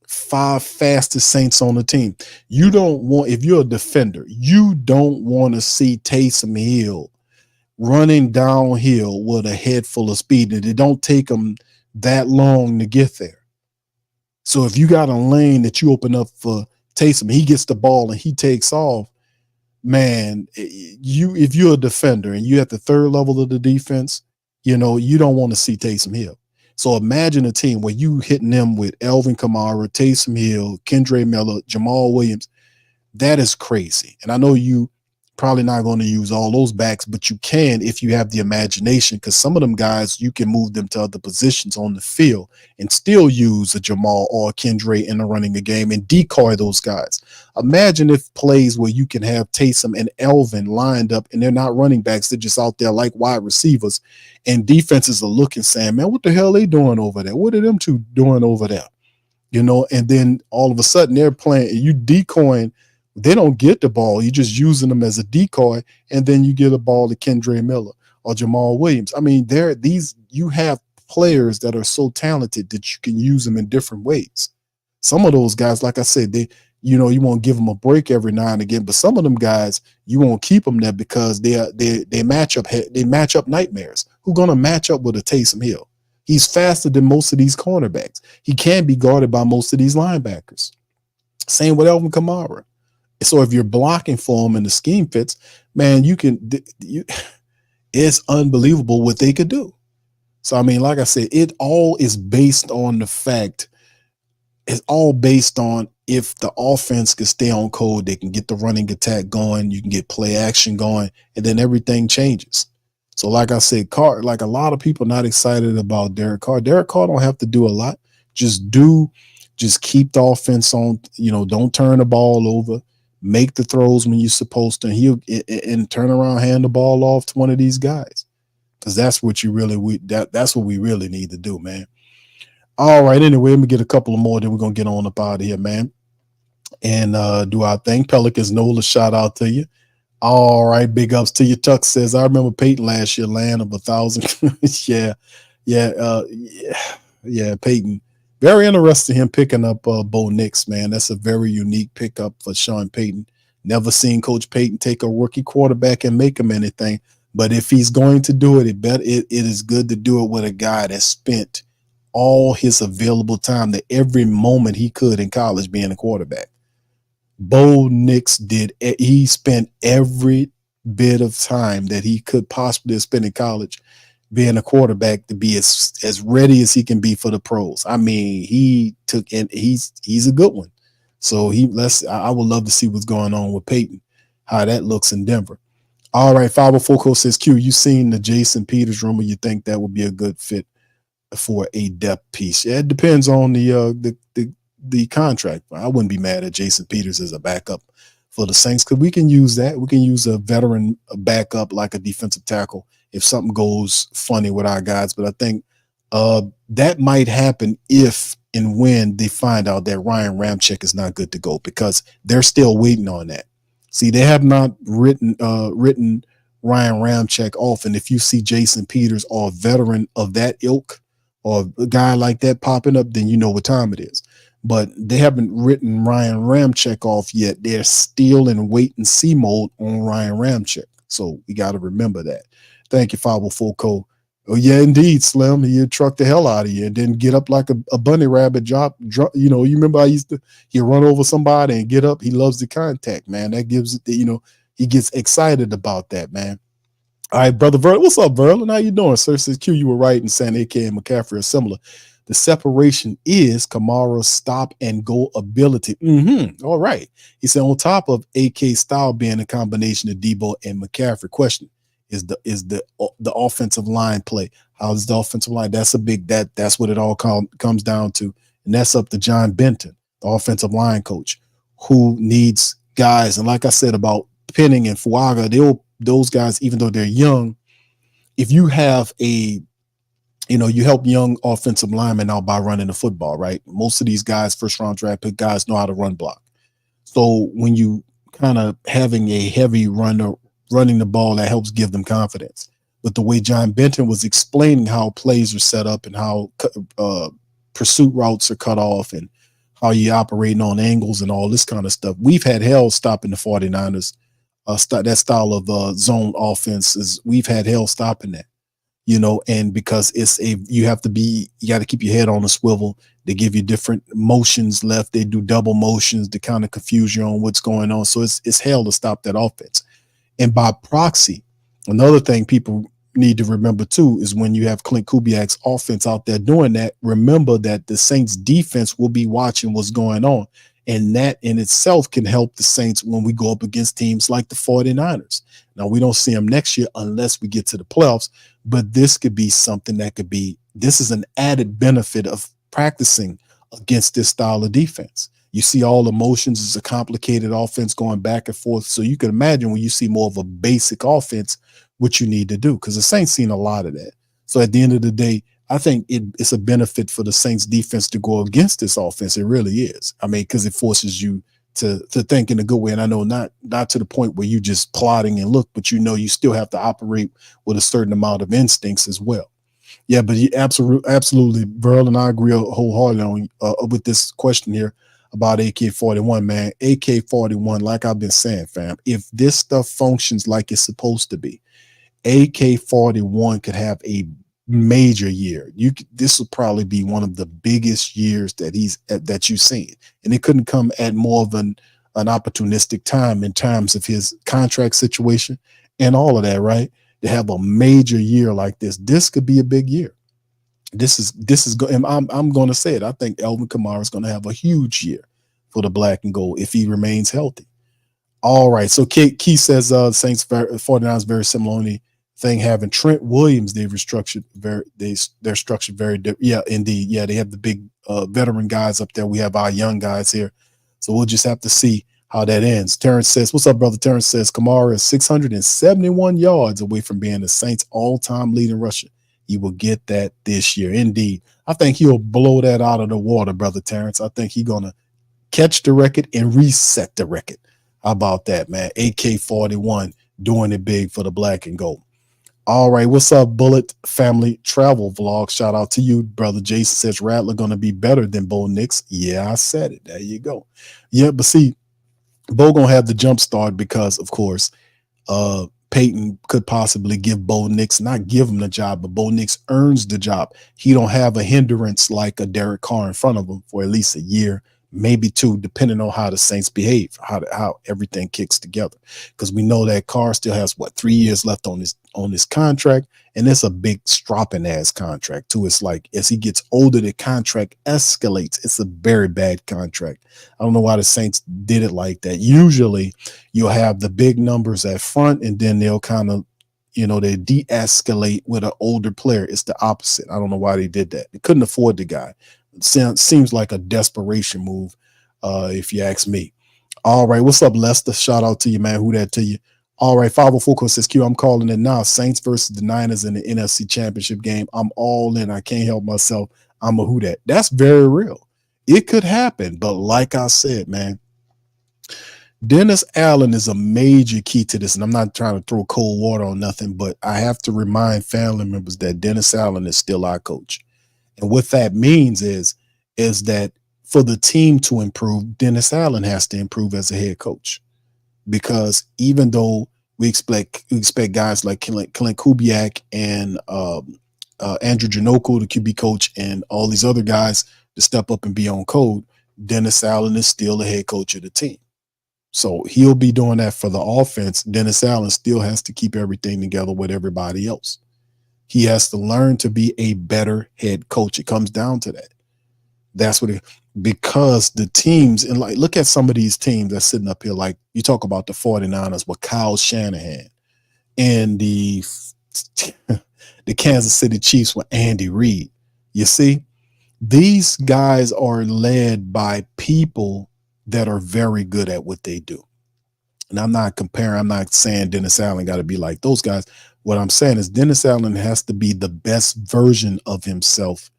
Speaker 5: 5 fastest Saints on the team. If you're a defender, you don't want to see Taysom Hill running downhill with a head full of speed, and it don't take him that long to get there. So if you got a lane that you open up for Taysom, he gets the ball and he takes off, man, if you're a defender and you at the third level of the defense, you don't want to see Taysom Hill. So imagine a team where you hitting them with Elvin Kamara, Taysom Hill, Kendre Miller, Jamal Williams. That is crazy. And I know you probably not going to use all those backs, but you can if you have the imagination, because some of them guys, you can move them to other positions on the field and still use a Jamal or a Kendre in the running a game and decoy those guys. Imagine if plays where you can have Taysom and Elvin lined up and they're not running backs, they're just out there like wide receivers, and defenses are looking saying, man, what the hell are they doing over there? What are them two doing over there? And then all of a sudden they're playing, you decoying. They don't get the ball. You're just using them as a decoy, and then you get a ball to Kendre Miller or Jamal Williams. I mean, you have players that are so talented that you can use them in different ways. Some of those guys, like I said, you won't give them a break every now and again, but some of them guys, you won't keep them there because they match up nightmares. Who's gonna match up with a Taysom Hill? He's faster than most of these cornerbacks. He can be guarded by most of these linebackers. Same with Alvin Kamara. So if you're blocking for him and the scheme fits, man, it's unbelievable what they could do. So, I mean, like I said, it all is based on the fact, it's all based on if the offense can stay on code, they can get the running attack going, you can get play action going, and then everything changes. So, like I said, like a lot of people not excited about Derek Carr. Derek Carr don't have to do a lot. Just keep the offense on, don't turn the ball over. Make the throws when you're supposed to, and turn around, hand the ball off to one of these guys, because that's what that's what we really need to do, man. All right, anyway, let me get a couple of more, then we're gonna get on up out of here, man, and do our thing. Pelicans Nola, shout out to you. All right, big ups to you. Tuck says, I remember Peyton last year, land of 1,000. yeah, Peyton. Very interesting him picking up Bo Nix, man. That's a very unique pickup for Sean Payton. Never seen Coach Payton take a rookie quarterback and make him anything. But if he's going to do it, it is good to do it with a guy that spent all his available time, that every moment he could in college being a quarterback. Bo Nix did. He spent every bit of time that he could possibly spend in college being a quarterback to be as ready as he can be for the pros. I mean, he took, and he's a good one. So I would love to see what's going on with Peyton, how that looks in Denver. All right, 504 Coach says, Q, you seen the Jason Peters rumor? You think that would be a good fit for a depth piece? Yeah, it depends on the contract. I wouldn't be mad at Jason Peters as a backup for the Saints, because we can use that. We can use a veteran backup like a defensive tackle if something goes funny with our guys. But I think that might happen if and when they find out that Ryan Ramczyk is not good to go, because they're still waiting on that. See, they have not written Ryan Ramczyk off. And if you see Jason Peters or a veteran of that ilk or a guy like that popping up, then you know what time it is. But they haven't written Ryan Ramczyk off yet. They're still in wait and see mode on Ryan Ramczyk. So we got to remember that. Thank you, 504 Cole. Oh, yeah, indeed, Slim. He trucked the hell out of you and then get up like a bunny rabbit. You remember he'd run over somebody and get up. He loves the contact, man. That gives it, he gets excited about that, man. All right, brother Verlin. What's up, Verlin? How you doing? Sir says, Q, you were right in saying AK and McCaffrey are similar. The separation is Kamara's stop and go ability. All right. He said, on top of AK style being a combination of Debo and McCaffrey, question is the offensive line play. How's the offensive line? That's what it all comes down to. And that's up to John Benton, the offensive line coach, who needs guys. And like I said about Penning and Fuaga, those guys, even though they're young, if you have you help young offensive linemen out by running the football, right? Most of these guys, first round draft pick guys, know how to run block. So when you kind of having a heavy runner running the ball, that helps give them confidence. But the way John Benton was explaining how plays are set up and how pursuit routes are cut off and how you're operating on angles and all this kind of stuff, we've had hell stopping the 49ers. That style of zone offense we've had hell stopping that. And because you got to keep your head on a swivel. They give you different motions left. They do double motions to kind of confuse you on what's going on. So it's hell to stop that offense. And by proxy, another thing people need to remember too is when you have Clint Kubiak's offense out there doing that, remember that the Saints defense will be watching what's going on. And that in itself can help the Saints when we go up against teams like the 49ers. Now, we don't see them next year unless we get to the playoffs, but this could be something that could be, this is an added benefit of practicing against this style of defense. You see all the motions. It's a complicated offense going back and forth. So you can imagine when you see more of a basic offense, what you need to do, because the Saints seen a lot of that. So at the end of the day, I think it's a benefit for the Saints defense to go against this offense. It really is. I mean, because it forces you to think in a good way. And I know not to the point where you just plotting and look, but you still have to operate with a certain amount of instincts as well. Yeah, but absolutely, Burl, and I agree wholeheartedly on with this question here about AK-41, man. AK-41, like I've been saying, fam, if this stuff functions like it's supposed to be, AK-41 could have a major year. This will probably be one of the biggest years that you've seen, and it couldn't come at more of an opportunistic time in terms of his contract situation and all of that, right? To have a major year like this could be a big year. This is and I'm going to say it. I think Alvin Kamara is going to have a huge year for the black and gold if he remains healthy. All right. So Key says Saints 49ers very similar. Only thing having Trent Williams, they're structured very different. Yeah, indeed. Yeah, they have the big veteran guys up there. We have our young guys here. So we'll just have to see how that ends. Terrence says, what's up, brother? Terrence says Kamara is 671 yards away from being the Saints all-time leading rusher. He will get that this year. Indeed. I think he'll blow that out of the water, brother Terrence. I think he's going to catch the record and reset the record. How about that, man? AK-41 doing it big for the black and gold. All right, what's up, Bullet Family Travel Vlog? Shout out to you, brother. Jason says Rattler going to be better than Bo Nix. Yeah, I said it. There you go. Yeah, but see, Bo going to have the jump start because, of course, Peyton could possibly give Bo Nix, not give him the job, but Bo Nix earns the job. He don't have a hindrance like a Derek Carr in front of him for at least a year, maybe two, depending on how the Saints behave, how everything kicks together. Because we know that Carr still has 3 years left on his contract, and it's a big stropping ass contract too. It's like as he gets older, the contract escalates. It's a very bad contract. I don't know why the Saints did it like that. Usually, you'll have the big numbers at front, and then they'll kind of, they de-escalate with an older player. It's the opposite. I don't know why they did that. They couldn't afford the guy. Seems like a desperation move, if you ask me. All right, what's up, Lester? Shout out to you, man. Who that to you? All right, 504 says Q. I'm calling it now. Saints versus the Niners in the NFC Championship game. I'm all in. I can't help myself. I'm a who that. That's very real. It could happen, but like I said, man, Dennis Allen is a major key to this, and I'm not trying to throw cold water on nothing, but I have to remind family members that Dennis Allen is still our coach. And what that means is that for the team to improve, Dennis Allen has to improve as a head coach. Because even though we expect guys like Clint Kubiak and Andrew Janoko, the QB coach, and all these other guys to step up and be on code, Dennis Allen is still the head coach of the team. So he'll be doing that for the offense. Dennis Allen still has to keep everything together with everybody else. He has to learn to be a better head coach. It comes down to that. That's what because the teams, and like, look at some of these teams that's sitting up here. Like you talk about the 49ers with Kyle Shanahan and the Kansas City Chiefs with Andy Reid. You see, these guys are led by people that are very good at what they do. And I'm not saying Dennis Allen got to be like those guys. What I'm saying is Dennis Allen has to be the best version of himself.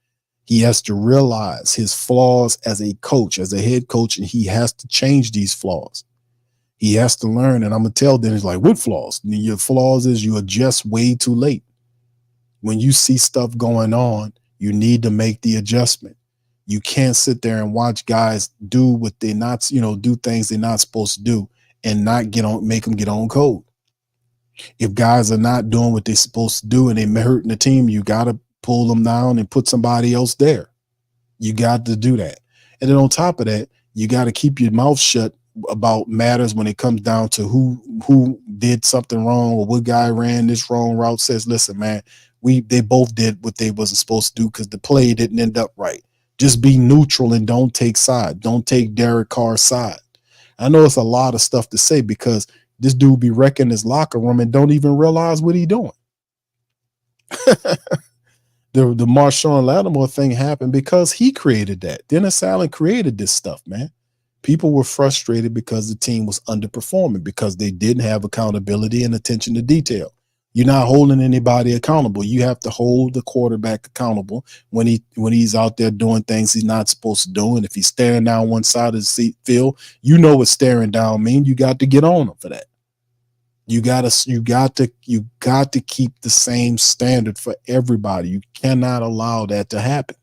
Speaker 5: He has to realize his flaws as a coach, as a head coach, and he has to change these flaws. He has to learn, and I'm going to tell Dennis, like, what flaws? Your flaws is you adjust way too late. When you see stuff going on, you need to make the adjustment. You can't sit there and watch guys do what they're not, do things they're not supposed to do and not make them get on code. If guys are not doing what they're supposed to do and they're hurting the team, you got to pull them down and put somebody else there. You got to do that. And then on top of that, you got to keep your mouth shut about matters when it comes down to who did something wrong or what guy ran this wrong route says, listen, man, they both did what they wasn't supposed to do because the play didn't end up right. Just be neutral and don't take side. Don't take Derek Carr's side. I know it's a lot of stuff to say because this dude be wrecking his locker room and don't even realize what he doing. The Marshawn Lattimore thing happened because he created that. Dennis Allen created this stuff, man. People were frustrated because the team was underperforming because they didn't have accountability and attention to detail. You're not holding anybody accountable. You have to hold the quarterback accountable when he's out there doing things he's not supposed to do. And if he's staring down one side of the field, you know what staring down means. You got to get on him for that. You got to keep the same standard for everybody. You cannot allow that to happen.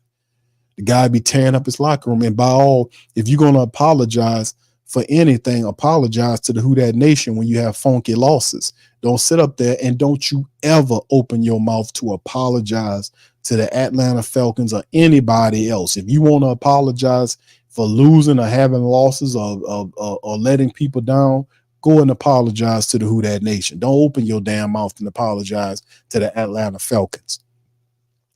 Speaker 5: The guy be tearing up his locker room. And by all, if you're going to apologize for anything, apologize to the Who Dat Nation when you have funky losses. Don't sit up there and don't you ever open your mouth to apologize to the Atlanta Falcons or anybody else. If you want to apologize for losing or having losses or letting people down, go and apologize to the Who Dat Nation. Don't open your damn mouth and apologize to the Atlanta Falcons.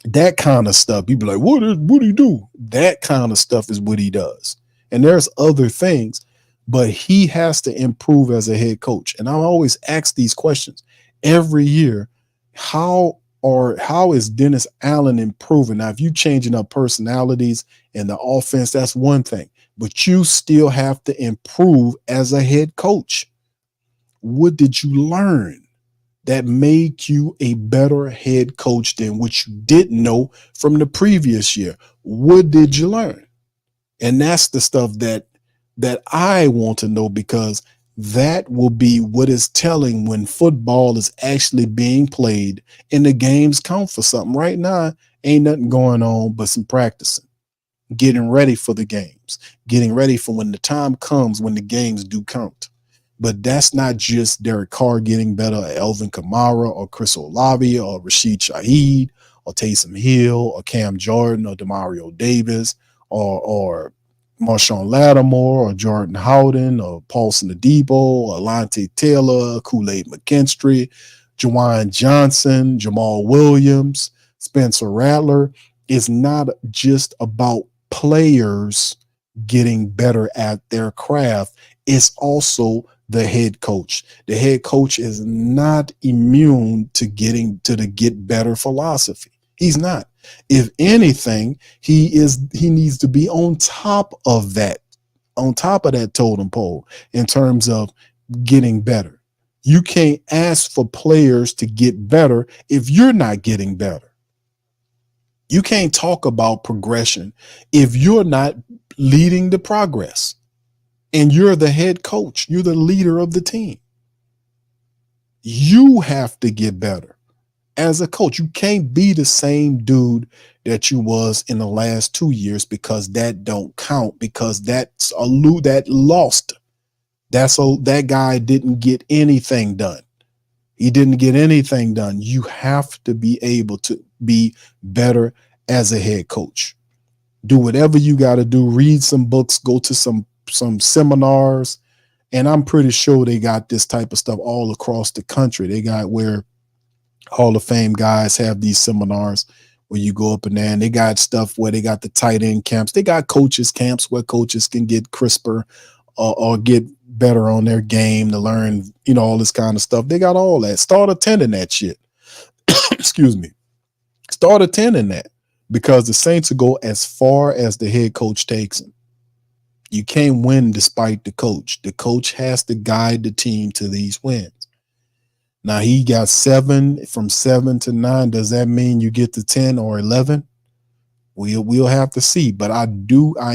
Speaker 5: That kind of stuff, people are like, what do you do? That kind of stuff is what he does. And there's other things, but he has to improve as a head coach. And I always ask these questions every year. How is Dennis Allen improving? Now, if you're changing up personalities in the offense, that's one thing, but you still have to improve as a head coach. What did you learn that made you a better head coach than what you didn't know from the previous year? What did you learn? And that's the stuff that I want to know, because that will be what is telling when football is actually being played and the games count for something. Right now, ain't nothing going on but some practicing, getting ready for the games, getting ready for when the time comes when the games do count. But that's not just Derek Carr getting better, or Elvin Kamara, or Chris Olave, or Rashid Shaheed, or Taysom Hill, or Cam Jordan, or Demario Davis, or Marshawn Lattimore, or Jordan Howden, or Paulson Adebo, or Alante Taylor, Kool-Aid McKinstry, Jawan Johnson, Jamal Williams, Spencer Rattler. It's not just about players getting better at their craft. It's also the head coach. The head coach is not immune to getting to the get better philosophy. He's not. If anything, he needs to be on top of that totem pole in terms of getting better. You can't ask for players to get better if you're not getting better. You can't talk about progression if you're not leading the progress. And you're the head coach. You're the leader of the team. You have to get better as a coach. You can't be the same dude that you was in the last 2 years, because that don't count, because that's that lost. That guy didn't get anything done. He didn't get anything done. You have to be able to be better as a head coach. Do whatever you got to do. Read some books, go to some seminars, and I'm pretty sure they got this type of stuff all across the country. They got where Hall of Fame guys have these seminars where you go up in there, and they got stuff where they got the tight end camps. They got coaches camps where coaches can get crisper or get better on their game to learn, all this kind of stuff. They got all that. Start attending that shit. Excuse me. Start attending that, because the Saints will go as far as the head coach takes them. You can't win despite the coach. The coach has to guide the team to these wins. Now, he got 7 from 7 to 9. Does that mean you get to 10 or 11? We'll have to see. But I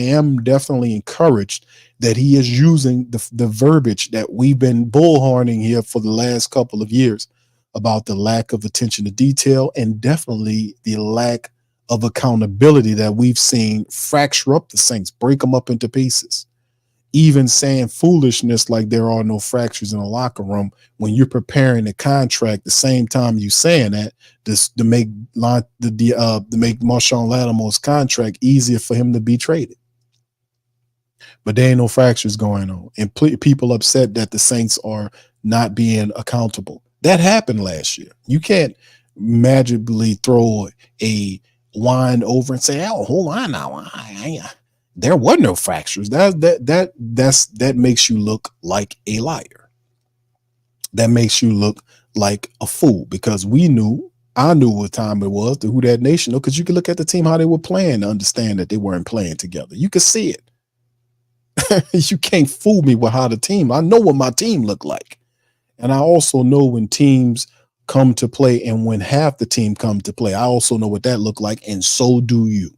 Speaker 5: am definitely encouraged that he is using the verbiage that we've been bullhorning here for the last couple of years about the lack of attention to detail, and definitely the lack of accountability that we've seen fracture up the Saints, break them up into pieces. Even saying foolishness like there are no fractures in the locker room when you're preparing a contract, the same time you saying that, to make Marshawn Lattimore's contract easier for him to be traded. But there ain't no fractures going on. And people upset that the Saints are not being accountable. That happened last year. You can't magically throw a wine over and say, "Oh, hold on now, there were no fractures." That makes you look like a liar. That makes you look like a fool, because I knew what time it was to Who That Nation, because you could look at the team, how they were playing, to understand that they weren't playing together. You could see it. You can't fool me with how the team. I know what my team looked like. And I also know when teams come to play and when half the team come to play. I also know what that looked like, and so do you.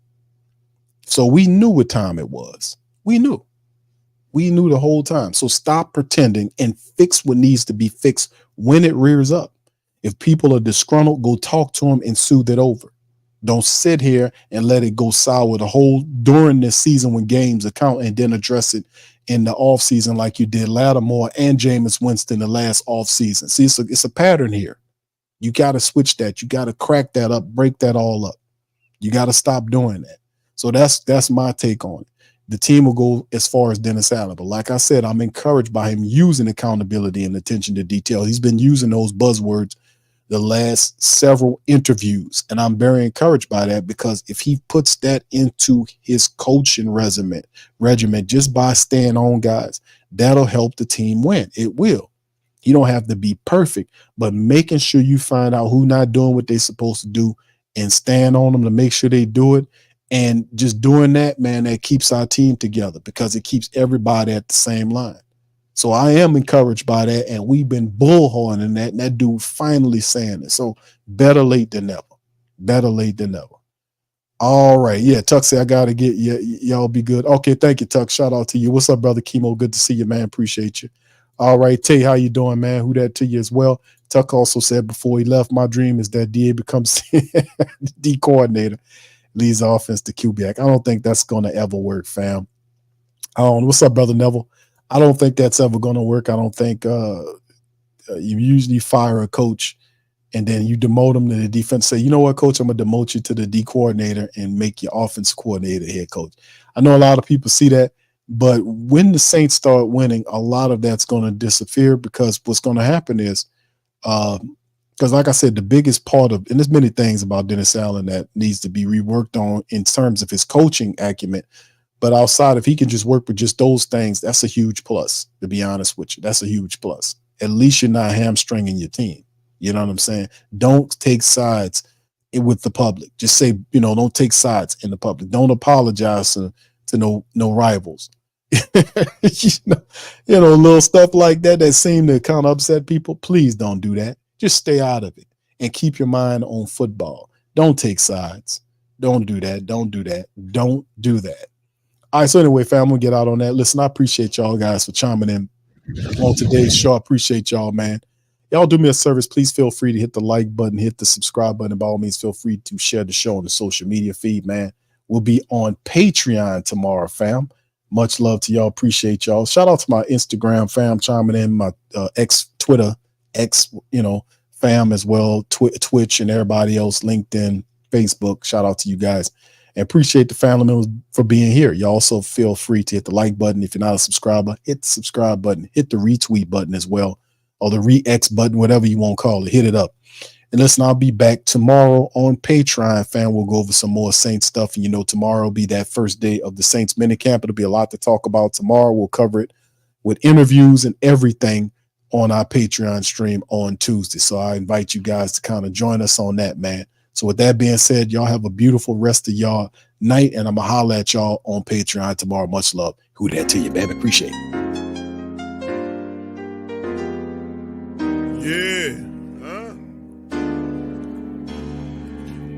Speaker 5: So we knew what time it was. We knew the whole time. So stop pretending and fix what needs to be fixed when it rears up. If people are disgruntled, go talk to them and soothe it over. Don't sit here and let it go sour during this season when games account, and then address it in the offseason like you did Lattimore and Jameis Winston the last offseason. See, it's a pattern here. You got to switch that. You got to crack that up, break that all up. You got to stop doing that. So that's my take on it. The team will go as far as Dennis Allen. But like I said, I'm encouraged by him using accountability and attention to detail. He's been using those buzzwords the last several interviews, and I'm very encouraged by that, because if he puts that into his coaching regimen just by staying on guys, that'll help the team win. It will. You don't have to be perfect, but making sure you find out who's not doing what they're supposed to do and stand on them to make sure they do it. And just doing that, man, that keeps our team together, because it keeps everybody at the same line. So I am encouraged by that, and we've been bullhorning that, and that dude finally saying it. So better late than never. Better late than never. All right. Yeah, Tuck said I got to get y'all be good. Okay, thank you, Tuck. Shout out to you. What's up, brother Chemo? Good to see you, man. Appreciate you. All right, Tay, how you doing, man? Who that to you as well? Tuck also said before he left, my dream is that DA becomes D coordinator, leads the offense to QB. I don't think that's going to ever work, fam. What's up, brother Neville? I don't think that's ever going to work. I don't think you usually fire a coach and then you demote him to the defense. Say, you know what, coach, I'm going to demote you to the D coordinator and make your offense coordinator head coach. I know a lot of people see that, but when the Saints start winning, a lot of that's going to disappear, because what's going to happen is, because like I said, the biggest part of, and there's many things about Dennis Allen that needs to be reworked on in terms of his coaching acumen. But outside, if he can just work with just those things, that's a huge plus, to be honest with you. That's a huge plus. At least you're not hamstringing your team. You know what I'm saying? Don't take sides with the public. Just say, don't take sides in the public. Don't apologize to no rivals. Little stuff like that seem to kind of upset people. Please don't do that. Just stay out of it and keep your mind on football. Don't take sides. Don't do that. Don't do that. Don't do that. All right, so anyway, fam, I'm going to get out on that. Listen, I appreciate y'all guys for chiming in on today's show. I appreciate y'all, man. Y'all do me a service. Please feel free to hit the like button, hit the subscribe button. By all means, feel free to share the show on the social media feed, man. We'll be on Patreon tomorrow, fam. Much love to y'all. Appreciate y'all. Shout out to my Instagram fam chiming in, my Twitter, fam as well, Twitch and everybody else, LinkedIn, Facebook. Shout out to you guys. And appreciate the family members for being here. You also feel free to hit the like button. If you're not a subscriber, hit the subscribe button, hit the retweet button as well, or the re-X button, whatever you want to call it. Hit it up. And listen, I'll be back tomorrow on Patreon, fam. We'll go over some more Saints stuff. And tomorrow will be that first day of the Saints minicamp. It'll be a lot to talk about tomorrow. We'll cover it with interviews and everything on our Patreon stream on Tuesday. So I invite you guys to kind of join us on that, man. So with that being said, y'all have a beautiful rest of y'all night, and I'm going to holler at y'all on Patreon tomorrow. Much love. Who that to you, baby? Appreciate it.
Speaker 1: Yeah.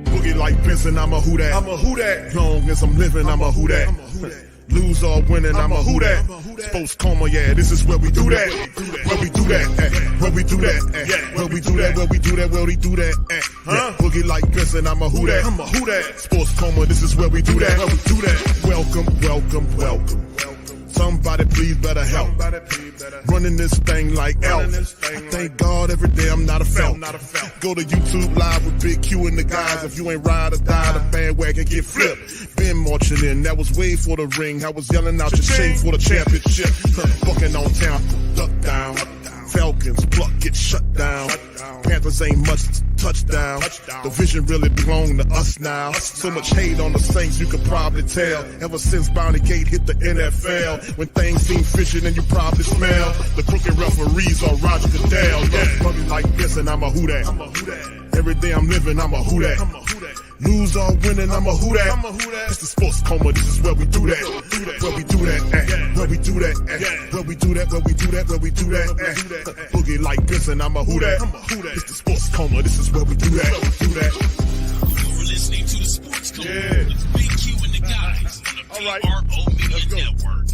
Speaker 1: Boogie like Benson, I'm a who that. I'm a who that. Long as I'm living, I'm a who that. Lose or winning, I'm a who that. Sports Coma, yeah, this is where we do that. Where we do that, where we do that, where we do that, where we do that, where we do that, Boogie like Benson, I'm a who that. I'm a who that. Sports Coma, this is where we do that. Where we do that. Welcome, welcome, welcome Somebody please better help. Running this thing like Elf. I thank God every day I'm not a felt. Go to YouTube Live with Big Q and the guys. If you ain't ride or die, the bandwagon get flipped. Been marching in, that was way for the ring. I was yelling out your shame for the championship. Bucking on town, duck down. Falcons, pluck, get shut down. Panthers ain't much touchdown. The vision really belong to us now. So much hate on the Saints, you could probably tell. Ever since Bounty Gate hit the NFL, when things seem fishy and you probably smell the crooked referees on Roger Goodell. Yeah, money like this and I'm a who that. Every day I'm living, I'm a who that. Lose or winning, I'm a who that. It's the sports coma, this is where we do that. Where we do that, where we do that, where we do that, where we do that, where we do that. Boogie like this and I'm a who that. It's the sports coma, this is where we do that.
Speaker 2: You're listening to the Sports Coma with Big Q and the guys on the PRO Media Network.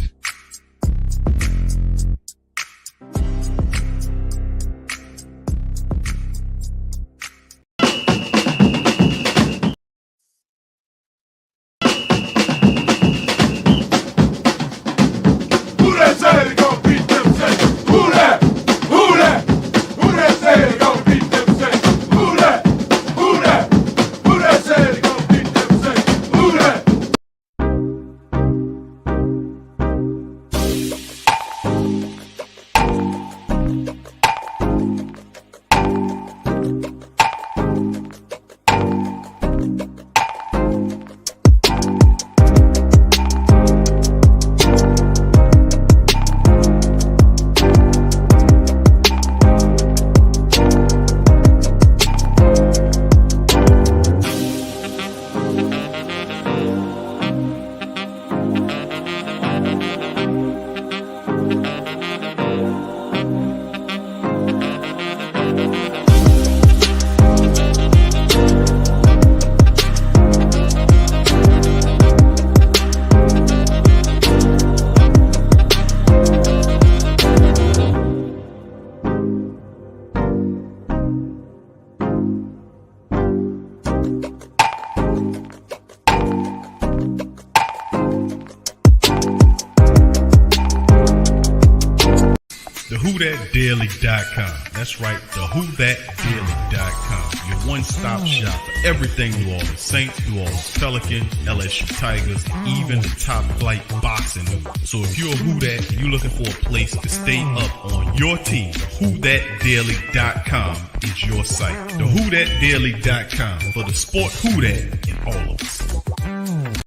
Speaker 6: WhoThatDaily.com. That's right, WhoThatDaily.com. Your one-stop shop for everything New Orleans Saints, New Orleans Pelicans, LSU Tigers, even the top flight boxing news. So if you're a Who That and you're looking for a place to stay up on your team, WhoThatDaily.com is your site. The WhoThatDaily.com for the sport Who That in all of us.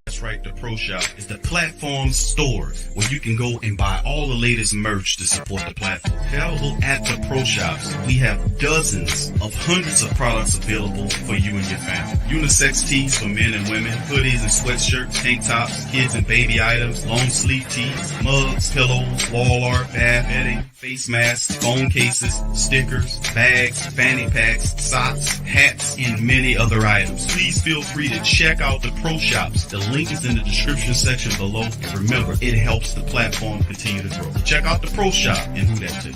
Speaker 6: That's right, the Pro Shop is the platform store where you can go and buy all the latest merch to support the platform. Available at the Pro Shops, we have dozens of hundreds of products available for you and your family. Unisex tees for men and women, hoodies and sweatshirts, tank tops, kids and baby items, long sleeve tees, mugs, pillows, wall art, bath bedding, face masks, phone cases, stickers, bags, fanny packs, socks, hats, and many other items. Please feel free to check out the Pro Shops. The link is in the description section below. And remember, it helps the platform continue to grow. Check out the Pro Shop and Who That too.